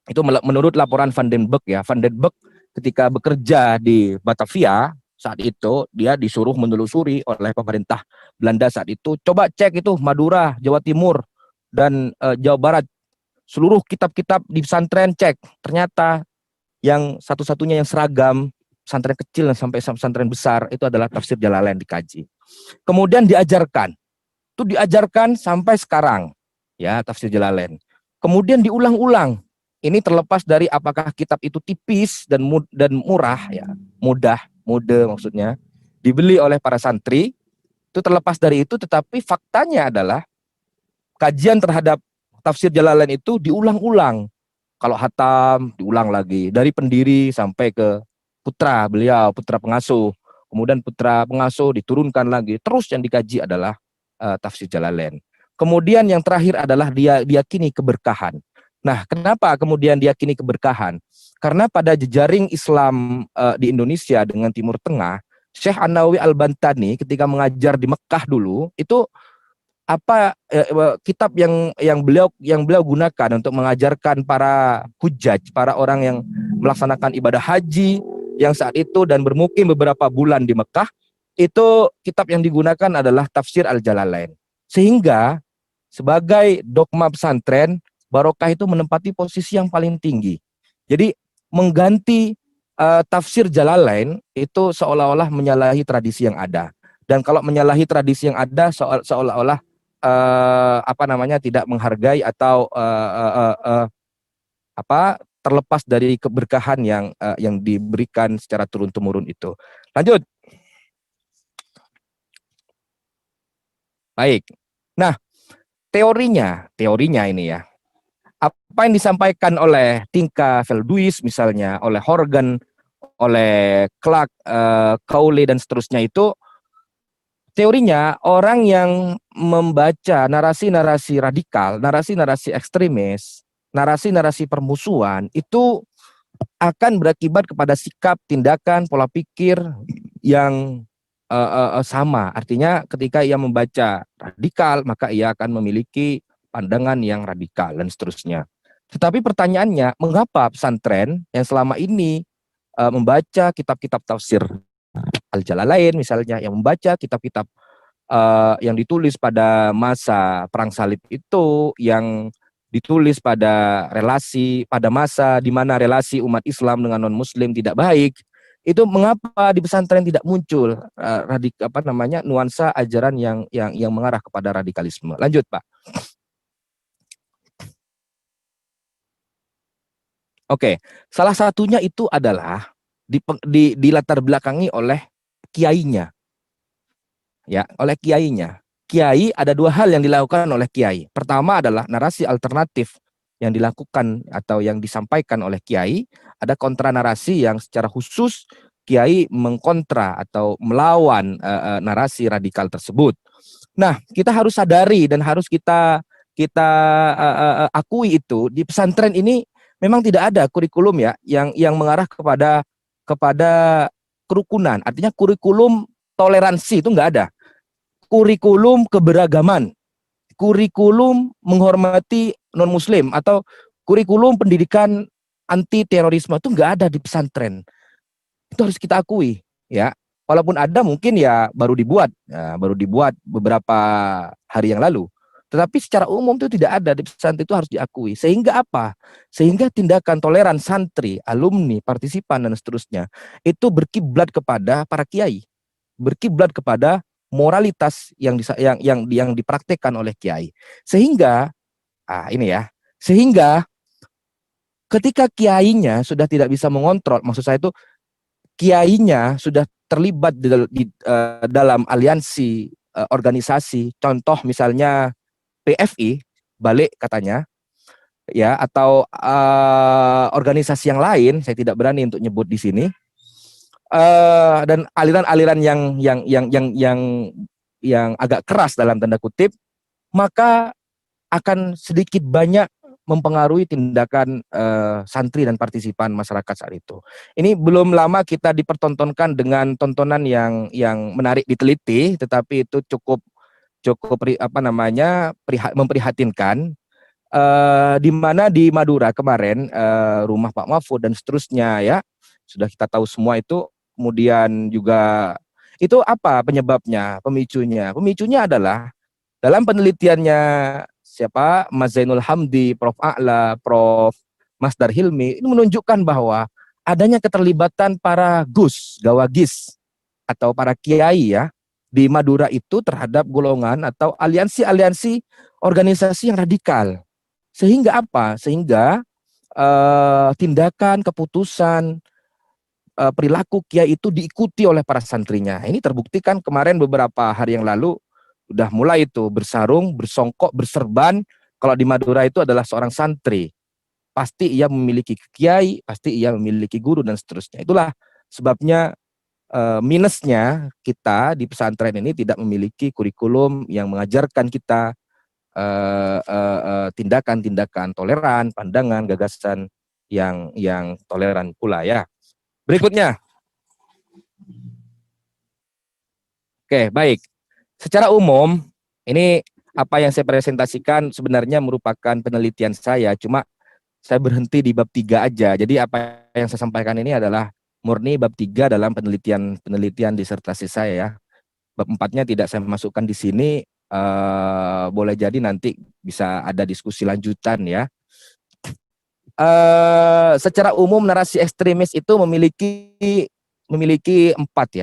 itu menurut laporan Van den Berg ya. Van den Berg ketika bekerja di Batavia saat itu, dia disuruh menelusuri oleh pemerintah Belanda saat itu. Coba cek itu Madura, Jawa Timur, dan Jawa Barat. Seluruh kitab-kitab di pesantren cek. Ternyata yang satu-satunya yang seragam, pesantren kecil sampai pesantren besar, itu adalah tafsir Jalalain dikaji. Kemudian diajarkan. Itu diajarkan sampai sekarang. Ya, tafsir Jalalain. Kemudian diulang-ulang. Ini terlepas dari apakah kitab itu tipis dan murah, ya, mudah maksudnya, dibeli oleh para santri. Itu terlepas dari itu, tetapi faktanya adalah kajian terhadap tafsir Jalalain itu diulang-ulang. Kalau hatam, diulang lagi. Dari pendiri sampai ke putra beliau, putra pengasuh. Kemudian putra pengasuh diturunkan lagi. Terus yang dikaji adalah tafsir Jalalain. Kemudian yang terakhir adalah dia diyakini keberkahan. Nah, kenapa kemudian diyakini keberkahan? Karena pada jejaring Islam di Indonesia dengan Timur Tengah, Syekh An-Nawawi Al-Bantani ketika mengajar di Mekah dulu, itu kitab yang beliau gunakan untuk mengajarkan para hujjaj, para orang yang melaksanakan ibadah haji yang saat itu dan bermukim beberapa bulan di Mekah, itu kitab yang digunakan adalah tafsir Al-Jalalain. Sehingga sebagai dogma pesantren, barokah itu menempati posisi yang paling tinggi. Jadi mengganti tafsir Jalalain itu seolah-olah menyalahi tradisi yang ada. Dan kalau menyalahi tradisi yang ada, seolah-olah tidak menghargai atau terlepas dari keberkahan yang diberikan secara turun-temurun itu. Lanjut. Baik. Nah, teorinya ini ya. Apa yang disampaikan oleh Tinka Velduis misalnya, oleh Horgan, oleh Clark, Cowley dan seterusnya itu, teorinya orang yang membaca narasi-narasi radikal, narasi-narasi ekstremis, narasi-narasi permusuhan itu akan berakibat kepada sikap, tindakan, pola pikir yang sama. Artinya ketika ia membaca radikal, maka ia akan memiliki pandangan yang radikal dan seterusnya. Tetapi pertanyaannya, mengapa pesantren yang selama ini membaca kitab-kitab tafsir Al-Jalalain misalnya, yang membaca kitab-kitab yang ditulis pada masa perang salib itu, yang ditulis pada masa di mana relasi umat Islam dengan non-Muslim tidak baik, Itu mengapa di pesantren tidak muncul nuansa ajaran yang mengarah kepada radikalisme. Lanjut, Pak. Oke, salah satunya itu adalah dilatar belakangi oleh kiainya. Ya, oleh kiainya. Kiai ada dua hal yang dilakukan oleh kiai. Pertama adalah narasi alternatif yang dilakukan atau yang disampaikan oleh kiai. Ada kontra narasi yang secara khusus kiai mengkontra atau melawan narasi radikal tersebut. Nah, kita harus sadari dan harus kita akui itu di pesantren ini memang tidak ada kurikulum ya yang mengarah kepada kerukunan. Artinya kurikulum toleransi itu enggak ada. Kurikulum keberagaman, kurikulum menghormati non-muslim, atau kurikulum pendidikan anti terorisme itu enggak ada di pesantren. Itu harus kita akui, ya. Walaupun ada mungkin ya baru dibuat beberapa hari yang lalu. Tetapi secara umum itu tidak ada di pesantren, itu harus diakui. Sehingga apa? Sehingga tindakan toleran santri, alumni, partisipan dan seterusnya itu berkiblat kepada para kiai, berkiblat kepada moralitas yang dipraktekkan oleh kiai. Sehingga sehingga ketika kiainya sudah tidak bisa mengontrol, maksud saya itu kiainya sudah terlibat dalam aliansi organisasi, contoh misalnya PFI, balik katanya, ya, atau organisasi yang lain, saya tidak berani untuk nyebut di sini. Dan aliran-aliran yang agak keras dalam tanda kutip, maka akan sedikit banyak mempengaruhi tindakan santri dan partisipan masyarakat saat itu. Ini belum lama kita dipertontonkan dengan tontonan yang menarik diteliti, tetapi itu cukup memprihatinkan. Di mana di Madura kemarin, rumah Pak Mahfud dan seterusnya, ya, sudah kita tahu semua itu. Kemudian juga itu apa penyebabnya, pemicunya adalah dalam penelitiannya siapa, Mas Zainul Hamdi, Prof. A'la, Prof. Masdar Hilmi, ini menunjukkan bahwa adanya keterlibatan para gawagis atau para kiai, ya, di Madura itu terhadap golongan atau aliansi organisasi yang radikal. Sehingga apa? Sehingga tindakan, keputusan, perilaku kiai itu diikuti oleh para santrinya. Ini terbuktikan kemarin beberapa hari yang lalu udah mulai itu bersarung, bersongkok, berserban. Kalau di Madura itu adalah seorang santri, pasti ia memiliki kiai, pasti ia memiliki guru dan seterusnya. Itulah sebabnya minusnya kita di pesantren ini tidak memiliki kurikulum yang mengajarkan kita tindakan-tindakan toleran, pandangan, gagasan yang toleran pula, ya. Berikutnya. Oke, baik. Secara umum, ini apa yang saya presentasikan sebenarnya merupakan penelitian saya, cuma saya berhenti di bab 3 aja. Jadi apa yang saya sampaikan ini adalah murni bab 3 dalam penelitian disertasi saya, ya. Bab 4-nya tidak saya masukkan di sini, boleh jadi nanti bisa ada diskusi lanjutan, ya. Secara umum narasi ekstremis itu memiliki empat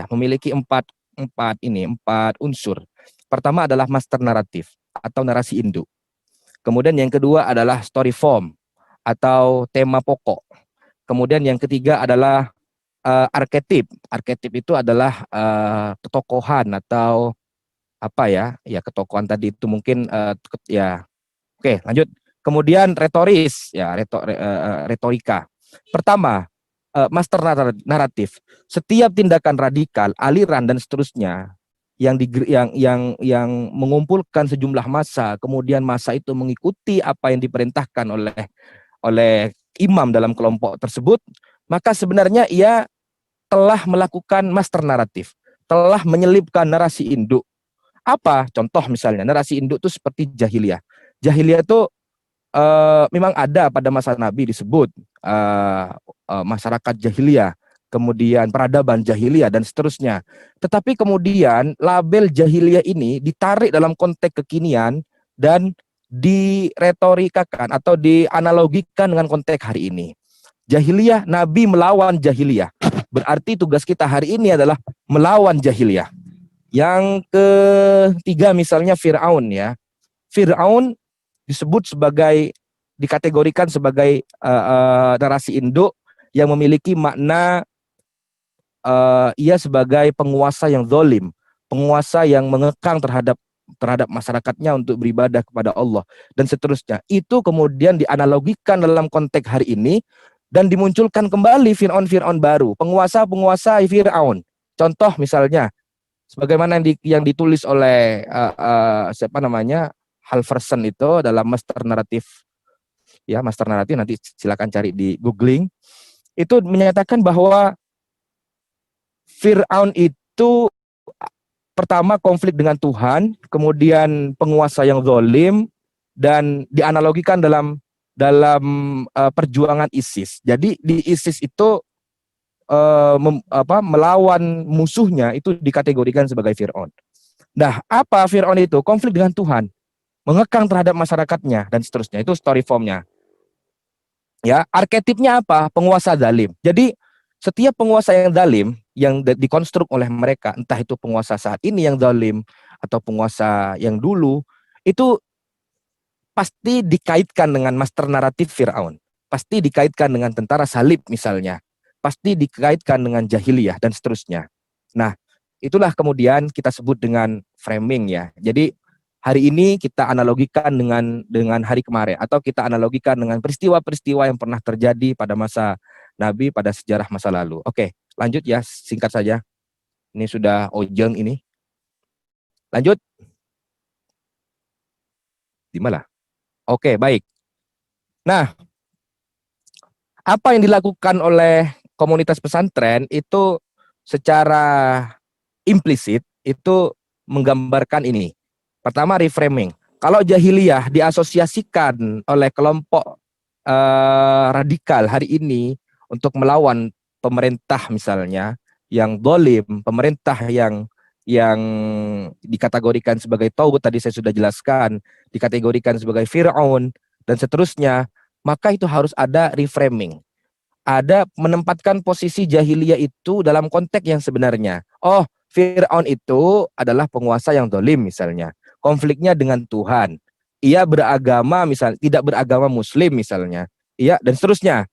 unsur. Pertama adalah master naratif atau narasi induk. Kemudian yang kedua adalah story form atau tema pokok. Kemudian yang ketiga adalah arketip. Arketip itu adalah ketokohan atau apa, ya ketokohan tadi itu mungkin ya. Oke, lanjut. Kemudian retoris, ya, retorika. Pertama, master naratif. Setiap tindakan radikal, aliran dan seterusnya yang mengumpulkan sejumlah massa, kemudian massa itu mengikuti apa yang diperintahkan oleh imam dalam kelompok tersebut, maka sebenarnya ia telah melakukan master naratif, telah menyelipkan narasi induk. Apa? Contoh misalnya, narasi induk itu seperti jahiliyah. Jahiliyah itu memang ada pada masa Nabi disebut masyarakat jahiliyah, kemudian peradaban jahiliyah dan seterusnya. Tetapi kemudian label jahiliyah ini ditarik dalam konteks kekinian dan diretorikakan atau dianalogikan dengan konteks hari ini. Jahiliyah, Nabi melawan jahiliyah. Berarti tugas kita hari ini adalah melawan jahiliyah. Yang ketiga misalnya Fir'aun ya. Fir'aun disebut sebagai, dikategorikan sebagai narasi induk yang memiliki makna ia sebagai penguasa yang zalim, penguasa yang mengekang terhadap masyarakatnya untuk beribadah kepada Allah dan seterusnya. Itu kemudian dianalogikan dalam konteks hari ini dan dimunculkan kembali Fir'aun baru, penguasa Fir'aun. Contoh misalnya sebagaimana yang ditulis oleh siapa namanya, Halverson itu dalam Master Naratif ya, Master Naratif, nanti silakan cari di googling. Itu menyatakan bahwa Fir'aun itu pertama konflik dengan Tuhan, kemudian penguasa yang zalim, dan dianalogikan dalam perjuangan ISIS. Jadi di ISIS itu melawan musuhnya itu dikategorikan sebagai Fir'aun. Nah, apa Fir'aun itu? Konflik dengan Tuhan, mengekang terhadap masyarakatnya dan seterusnya. Itu story formnya. Ya, arketipnya apa? Penguasa zalim. Jadi setiap penguasa yang zalim yang dikonstruk oleh mereka, entah itu penguasa saat ini yang zalim atau penguasa yang dulu, itu pasti dikaitkan dengan master naratif Fir'aun. Pasti dikaitkan dengan tentara salib misalnya. Pasti dikaitkan dengan jahiliyah dan seterusnya. Nah, itulah kemudian kita sebut dengan framing ya. Jadi hari ini kita analogikan dengan hari kemarin, atau kita analogikan dengan peristiwa-peristiwa yang pernah terjadi pada masa Nabi, pada sejarah masa lalu. Oke, lanjut ya, singkat saja. Ini sudah ojeng ini. Lanjut. Di mana? Oke, baik. Nah, apa yang dilakukan oleh komunitas pesantren itu secara implisit itu menggambarkan ini. Pertama, reframing. Kalau jahiliyah diasosiasikan oleh kelompok radikal hari ini untuk melawan pemerintah misalnya yang zalim, pemerintah yang dikategorikan sebagai tauhid, tadi saya sudah jelaskan, dikategorikan sebagai Fir'aun dan seterusnya, maka itu harus ada reframing. Ada menempatkan posisi jahiliyah itu dalam konteks yang sebenarnya. Oh, Fir'aun itu adalah penguasa yang zalim misalnya. Konfliknya dengan Tuhan. Ia beragama misalnya, tidak beragama Muslim misalnya. Iya, dan seterusnya.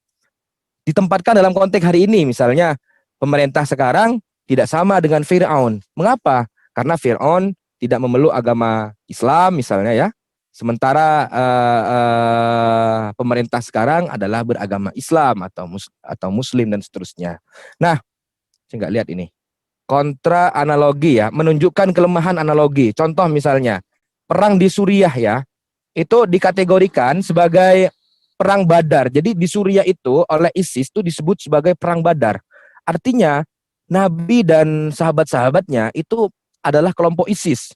Ditempatkan dalam konteks hari ini misalnya pemerintah sekarang tidak sama dengan Fir'aun. Mengapa? Karena Fir'aun tidak memeluk agama Islam misalnya ya. Sementara pemerintah sekarang adalah beragama Islam atau Muslim dan seterusnya. Nah, saya nggak lihat ini. Kontra analogi ya, menunjukkan kelemahan analogi. Contoh misalnya perang di Suriah ya, itu dikategorikan sebagai perang Badar. Jadi di Suriah itu oleh ISIS itu disebut sebagai perang Badar. Artinya Nabi dan sahabat-sahabatnya itu adalah kelompok ISIS.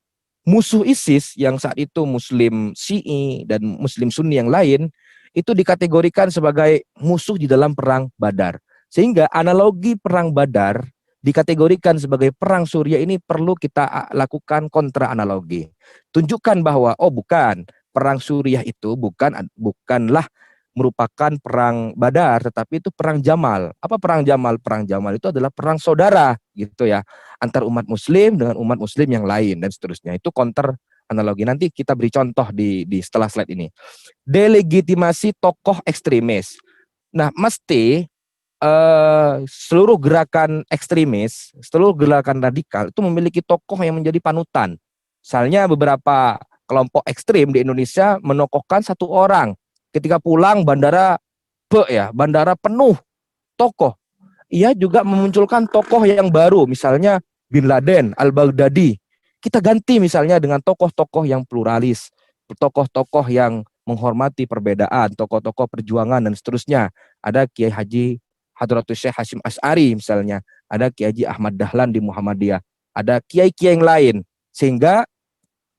Musuh ISIS yang saat itu Muslim Syi'i dan Muslim Sunni yang lain itu dikategorikan sebagai musuh di dalam perang Badar. Sehingga analogi perang Badar dikategorikan sebagai perang Suriah ini perlu kita lakukan kontra analogi. Tunjukkan bahwa oh bukan, perang Suriah itu bukanlah merupakan perang Badar, tetapi itu perang Jamal. Apa perang Jamal? Perang Jamal itu adalah perang saudara gitu ya, antar umat Muslim dengan umat Muslim yang lain dan seterusnya. Itu counter analogi. Nanti kita beri contoh di setelah slide ini. Delegitimasi tokoh ekstremis. Nah, mesti seluruh gerakan ekstremis, seluruh gerakan radikal itu memiliki tokoh yang menjadi panutan. Misalnya beberapa kelompok ekstrim di Indonesia menokohkan satu orang. Ketika pulang bandara penuh tokoh. Ia juga memunculkan tokoh yang baru, misalnya Bin Laden, Al-Baghdadi. Kita ganti misalnya dengan tokoh-tokoh yang pluralis, tokoh-tokoh yang menghormati perbedaan, tokoh-tokoh perjuangan dan seterusnya. Ada Kiai Haji Hadratus Syekh Hasyim Asy'ari misalnya, ada Kiai Haji Ahmad Dahlan di Muhammadiyah, ada kiai-kiai yang lain. Sehingga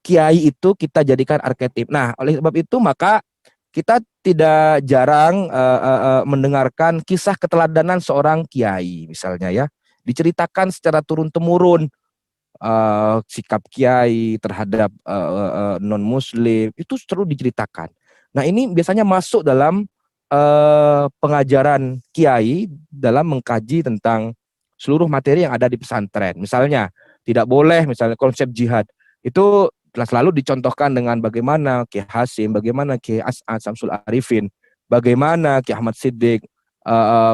kiai itu kita jadikan arketip. Nah, oleh sebab itu maka kita tidak jarang mendengarkan kisah keteladanan seorang kiai misalnya ya, diceritakan secara turun-temurun sikap kiai terhadap non Muslim itu selalu diceritakan. Nah ini biasanya masuk dalam pengajaran kiai dalam mengkaji tentang seluruh materi yang ada di pesantren. Misalnya tidak boleh misalnya konsep jihad itu selalu dicontohkan dengan bagaimana Ki Hasim, bagaimana Ki As'ad Samsul Arifin, bagaimana Ki Ahmad Siddiq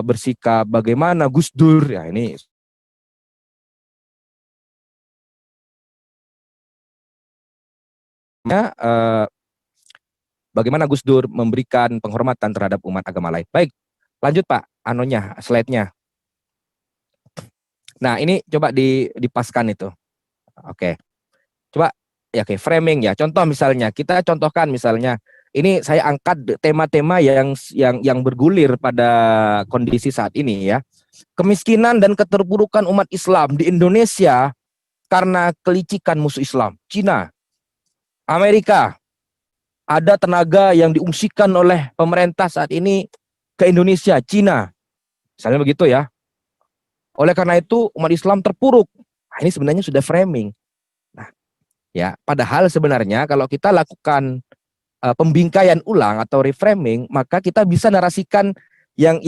bersikap, bagaimana Gus Dur, ya ini bagaimana Gus Dur memberikan penghormatan terhadap umat agama lain. Baik, lanjut Pak, anonya, slide-nya. Nah, ini coba dipaskan itu. Oke. Coba ya oke, framing ya. Contoh misalnya, kita contohkan misalnya ini saya angkat tema-tema yang bergulir pada kondisi saat ini ya. Kemiskinan dan keterpurukan umat Islam di Indonesia karena kelicikan musuh Islam, Cina, Amerika. Ada tenaga yang diungsikan oleh pemerintah saat ini ke Indonesia, Cina. Misalnya begitu ya. Oleh karena itu umat Islam terpuruk. Nah, ini sebenarnya sudah framing. Nah, ya, padahal sebenarnya kalau kita lakukan pembingkaian ulang atau reframing, maka kita bisa narasikan yang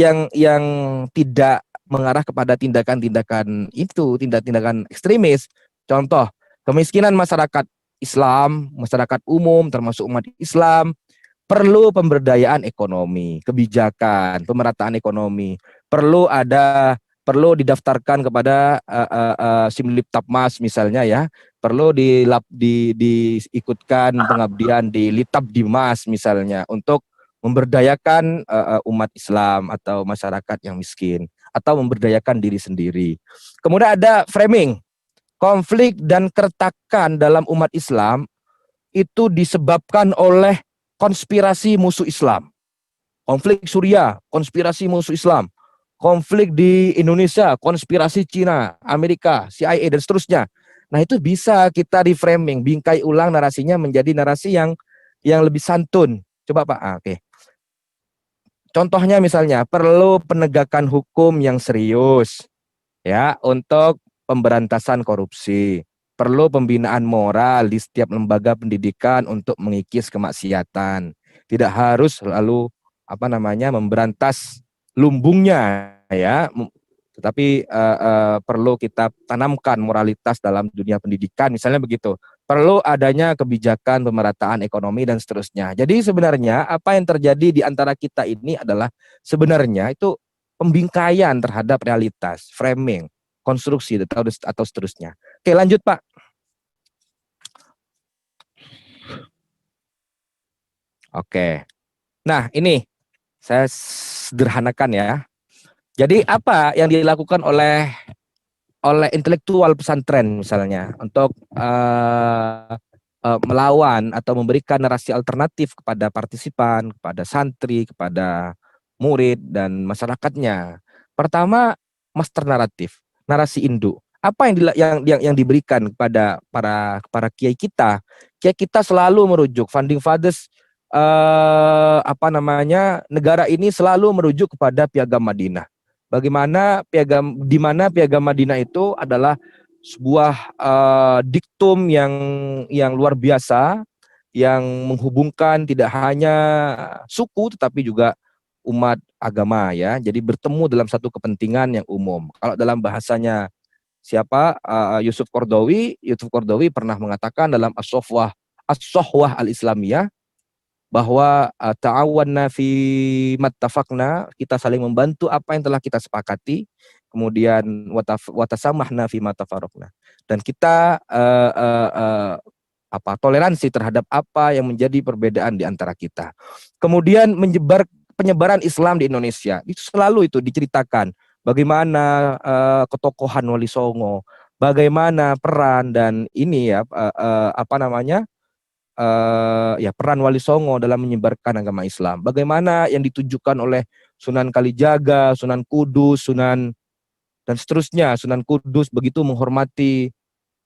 tidak mengarah kepada tindakan-tindakan itu, tindakan ekstremis. Contoh, kemiskinan masyarakat Islam, masyarakat umum termasuk umat Islam perlu pemberdayaan ekonomi, kebijakan, pemerataan ekonomi, perlu didaftarkan kepada Simlip Tapmas misalnya ya, perlu diikutkan pengabdian di Litap Dimas misalnya untuk memberdayakan umat Islam atau masyarakat yang miskin atau memberdayakan diri sendiri. Kemudian ada framing, konflik dan keretakan dalam umat Islam itu disebabkan oleh konspirasi musuh Islam. Konflik Suriah, konspirasi musuh Islam. Konflik di Indonesia, konspirasi Cina, Amerika, CIA, dan seterusnya. Nah, itu bisa kita reframing, bingkai ulang narasinya menjadi narasi yang lebih santun. Coba Pak, oke. Contohnya misalnya, perlu penegakan hukum yang serius ya untuk pemberantasan korupsi. Perlu pembinaan moral di setiap lembaga pendidikan untuk mengikis kemaksiatan. Tidak harus lalu memberantas lumbungnya ya, tetapi perlu kita tanamkan moralitas dalam dunia pendidikan misalnya begitu. Perlu adanya kebijakan pemerataan ekonomi dan seterusnya. Jadi sebenarnya apa yang terjadi di antara kita ini adalah sebenarnya itu pembingkaian terhadap realitas, framing, konstruksi atau seterusnya. Oke, lanjut Pak. Oke. Nah, ini saya sederhanakan ya. Jadi apa yang dilakukan oleh intelektual pesantren misalnya untuk melawan atau memberikan narasi alternatif kepada partisipan, kepada santri, kepada murid dan masyarakatnya. Pertama, master naratif, narasi induk. Apa yang diberikan kepada para kiai kita? Kiai kita selalu merujuk founding fathers negara ini selalu merujuk kepada Piagam Madinah. Di mana Piagam Madinah itu adalah sebuah diktum yang luar biasa yang menghubungkan tidak hanya suku tetapi juga umat agama ya. Jadi bertemu dalam satu kepentingan yang umum. Kalau dalam bahasanya siapa Yusuf Qaradawi pernah mengatakan dalam As-Sohwah Al-Islamiyah bahwa ta'awanna fi mattafaqna, kita saling membantu apa yang telah kita sepakati, kemudian watasamahna fi matafaraqna, dan kita toleransi terhadap apa yang menjadi perbedaan di antara kita. Kemudian penyebaran Islam di Indonesia itu selalu itu diceritakan bagaimana ketokohan Wali Songo, bagaimana peran dan ini ya peran Wali Songo dalam menyebarkan agama Islam. Bagaimana yang ditujukan oleh Sunan Kalijaga, Sunan Kudus, dan seterusnya. Sunan Kudus begitu menghormati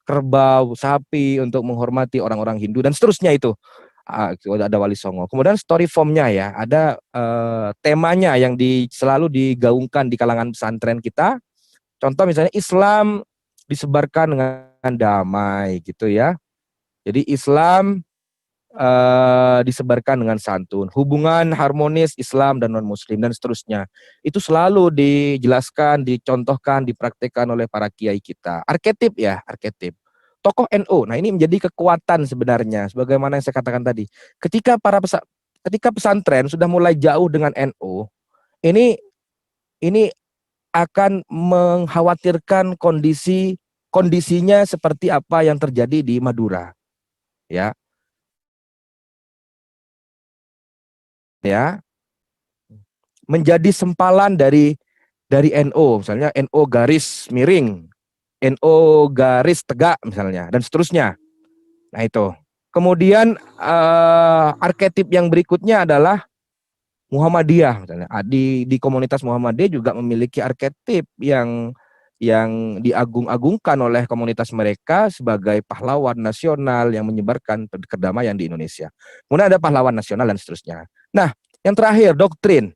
kerbau, sapi untuk menghormati orang-orang Hindu dan seterusnya itu. Ada Wali Songo. Kemudian story formnya ya, ada temanya yang selalu digaungkan di kalangan pesantren kita. Contoh misalnya Islam disebarkan dengan damai gitu ya. Jadi Islam disebarkan dengan santun. Hubungan harmonis Islam dan non-Muslim dan seterusnya. Itu selalu dijelaskan, dicontohkan, dipraktikkan oleh para kiai kita. Arketip ya, arketip. Tokoh NU. Nah, ini menjadi kekuatan sebenarnya. Sebagaimana yang saya katakan tadi. Ketika ketika pesantren sudah mulai jauh dengan NU, ini akan mengkhawatirkan kondisinya seperti apa yang terjadi di Madura. Ya. Ya, menjadi sempalan dari NU, misalnya NU garis miring, NU garis tegak misalnya, dan seterusnya. Nah itu. Kemudian arketip yang berikutnya adalah Muhammadiyah, misalnya. Di komunitas Muhammadiyah juga memiliki arketip yang diagung-agungkan oleh komunitas mereka sebagai pahlawan nasional yang menyebarkan kedamaian di Indonesia. Kemudian ada pahlawan nasional dan seterusnya. Nah, yang terakhir, doktrin.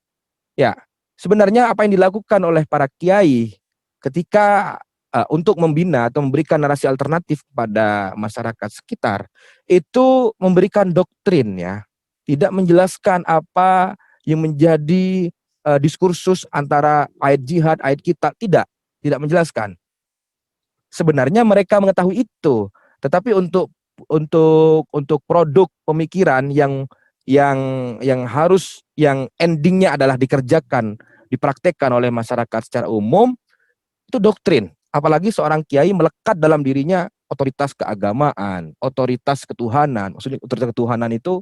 Ya, sebenarnya apa yang dilakukan oleh para kiai ketika untuk membina atau memberikan narasi alternatif kepada masyarakat sekitar, itu memberikan doktrin ya. Tidak menjelaskan apa yang menjadi diskursus antara ayat jihad, ayat kita, tidak menjelaskan. Sebenarnya mereka mengetahui itu, tetapi untuk produk pemikiran yang endingnya adalah dikerjakan, dipraktekkan oleh masyarakat secara umum, itu doktrin. Apalagi seorang kiai melekat dalam dirinya otoritas keagamaan, otoritas ketuhanan. Maksudnya otoritas ketuhanan itu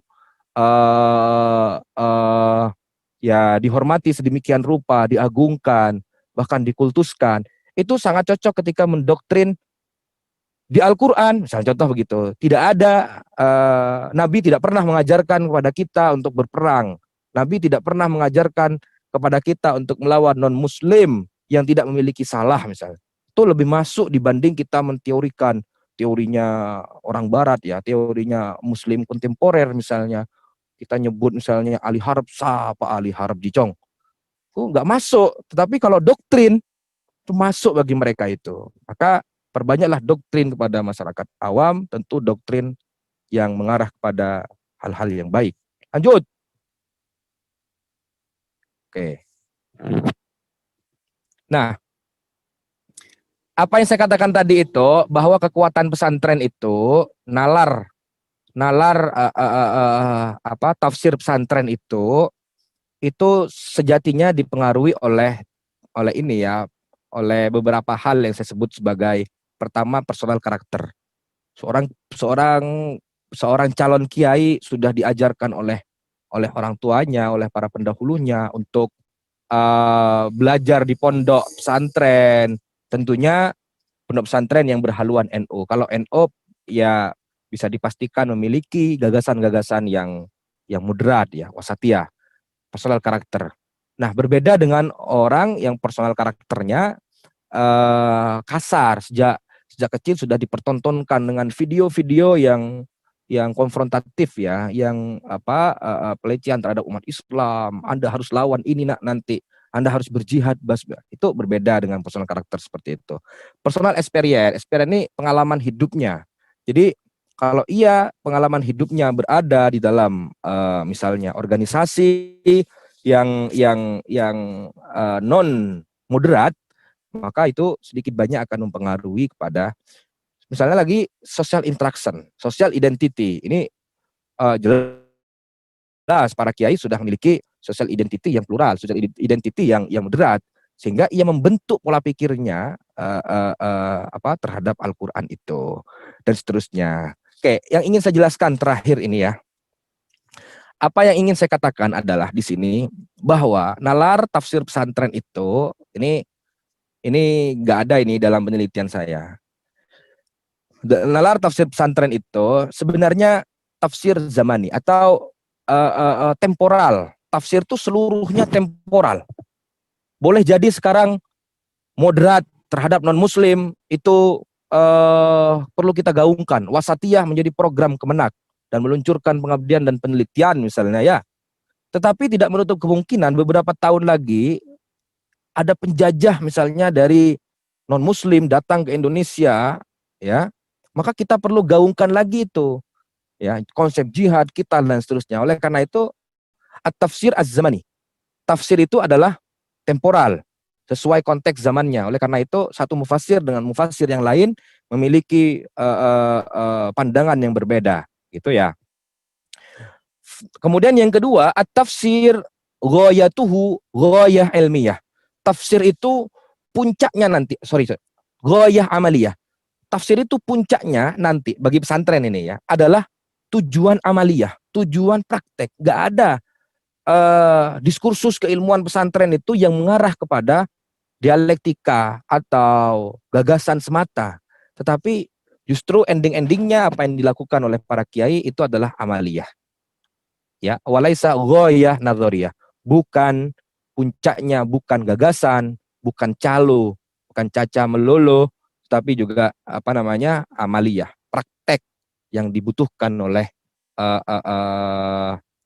ya dihormati sedemikian rupa, diagungkan, bahkan dikultuskan. Itu sangat cocok ketika mendoktrin di Al-Quran, misalnya contoh begitu. Tidak ada, Nabi tidak pernah mengajarkan kepada kita untuk berperang. Nabi tidak pernah mengajarkan kepada kita untuk melawan non-Muslim yang tidak memiliki salah misalnya. Itu lebih masuk dibanding kita menteorikan teorinya orang Barat ya, teorinya Muslim kontemporer misalnya. Kita nyebut misalnya Ali Harb, siapa Ali Harb Jicong. Itu nggak masuk. Tetapi kalau doktrin, itu masuk bagi mereka itu. Maka perbanyaklah doktrin kepada masyarakat awam, tentu doktrin yang mengarah kepada hal-hal yang baik. Lanjut. Oke. Nah, apa yang saya katakan tadi itu, bahwa kekuatan pesantren itu, tafsir pesantren itu sejatinya dipengaruhi oleh ini ya, oleh beberapa hal yang saya sebut sebagai pertama personal karakter. Seorang calon kiai sudah diajarkan oleh orang tuanya, oleh para pendahulunya untuk belajar di pondok pesantren. Tentunya pondok pesantren yang berhaluan NU. Kalau NU ya bisa dipastikan memiliki gagasan-gagasan yang moderat ya, wasatiyah, personal karakter. Nah, berbeda dengan orang yang personal karakternya kasar, sejak kecil sudah dipertontonkan dengan video-video yang konfrontatif ya, yang pelecehan terhadap umat Islam. Anda harus lawan ini nanti, Anda harus berjihad. Itu berbeda dengan personal karakter seperti itu. Personal experience ini pengalaman hidupnya. Jadi kalau pengalaman hidupnya berada di dalam misalnya organisasi yang non moderat, maka itu sedikit banyak akan mempengaruhi kepada misalnya lagi social interaction, social identity. Ini jelas para kiai sudah memiliki social identity yang plural, social identity yang moderat, sehingga ia membentuk pola pikirnya terhadap Al-Quran itu dan seterusnya. Oke, yang ingin saya jelaskan terakhir ini ya. Apa yang ingin saya katakan adalah di sini bahwa nalar tafsir pesantren itu ini nggak ada ini dalam penelitian saya. Nalar tafsir pesantren itu sebenarnya tafsir zamani atau temporal. Tafsir itu seluruhnya temporal. Boleh jadi sekarang moderat terhadap non-Muslim itu perlu kita gaungkan. Wasatiyah menjadi program Kemenak dan meluncurkan pengabdian dan penelitian misalnya ya. Tetapi tidak menutup kemungkinan beberapa tahun lagi ada penjajah misalnya dari non-Muslim datang ke Indonesia ya. Maka kita perlu gaungkan lagi itu ya, konsep jihad, qital dan seterusnya. Oleh karena itu at-tafsir az-zamani. Tafsir itu adalah temporal, sesuai konteks zamannya. Oleh karena itu satu mufassir dengan mufassir yang lain memiliki pandangan yang berbeda, gitu ya. Kemudian yang kedua, at-tafsir ghayatuhu ghayah ilmiyah. Tafsir itu puncaknya nanti, ghayah amaliyah. Tafsir itu puncaknya nanti bagi pesantren ini ya adalah tujuan amaliyah, tujuan praktek. Gak ada diskursus keilmuan pesantren itu yang mengarah kepada dialektika atau gagasan semata, tetapi justru ending-endingnya apa yang dilakukan oleh para kiai itu adalah amaliyah. Ya, walaisa ghayah nadhariyah. Bukan puncaknya, bukan gagasan, bukan calo, bukan caca melolo, tapi juga amaliyah, praktek yang dibutuhkan oleh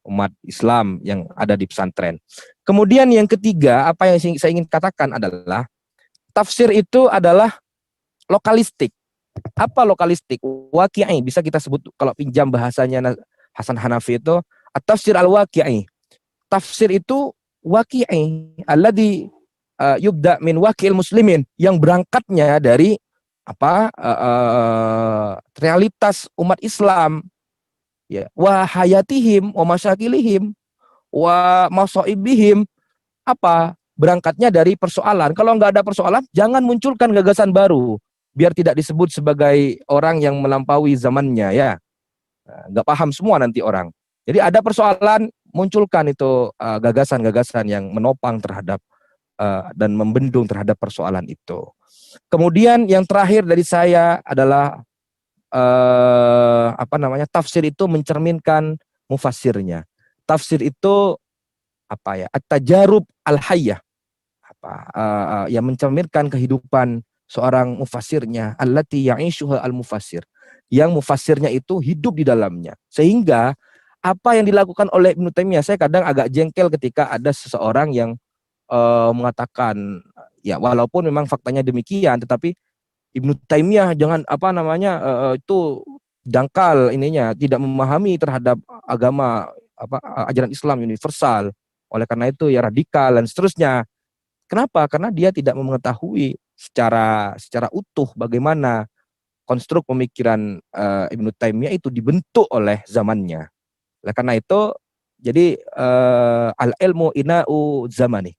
umat Islam yang ada di pesantren. Kemudian yang ketiga, apa yang saya ingin katakan adalah tafsir itu adalah lokalistik. Apa lokalistik? Waqi'i, bisa kita sebut kalau pinjam bahasanya Hasan Hanafi itu at-tafsir al-waqi'i. Tafsir itu waqi'i, alladhi yubda min waqi'il muslimin, yang berangkatnya dari realitas umat Islam, ya, wa hayatihim wa masyakilihim wa masaibihim, berangkatnya dari persoalan. Kalau nggak ada persoalan, jangan munculkan gagasan baru, biar tidak disebut sebagai orang yang melampaui zamannya, ya. Nggak paham semua nanti orang. Jadi ada persoalan, munculkan itu gagasan-gagasan yang menopang terhadap dan membendung terhadap persoalan itu. Kemudian yang terakhir dari saya adalah tafsir itu mencerminkan mufassirnya. Tafsir itu at-tajarub al-hayyah, yang mencerminkan kehidupan seorang mufassirnya, allati ya'ishuha al-mufassir, yang mufassirnya itu hidup di dalamnya. Sehingga apa yang dilakukan oleh Ibnu Taimiyah, saya kadang agak jengkel ketika ada seseorang yang mengatakan, ya walaupun memang faktanya demikian, tetapi Ibnu Taimiyah jangan itu dangkal ininya, tidak memahami terhadap agama ajaran Islam universal. Oleh karena itu ya radikal dan seterusnya. Kenapa? Karena dia tidak mengetahui secara utuh bagaimana konstruk pemikiran Ibnu Taimiyah itu dibentuk oleh zamannya. Oleh karena itu, jadi al-ilmu ina'u zamani.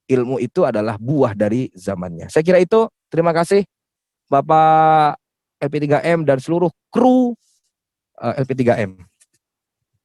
Ilmu itu adalah buah dari zamannya. Saya kira itu. Terima kasih Bapak LP3M dan seluruh kru LP3M.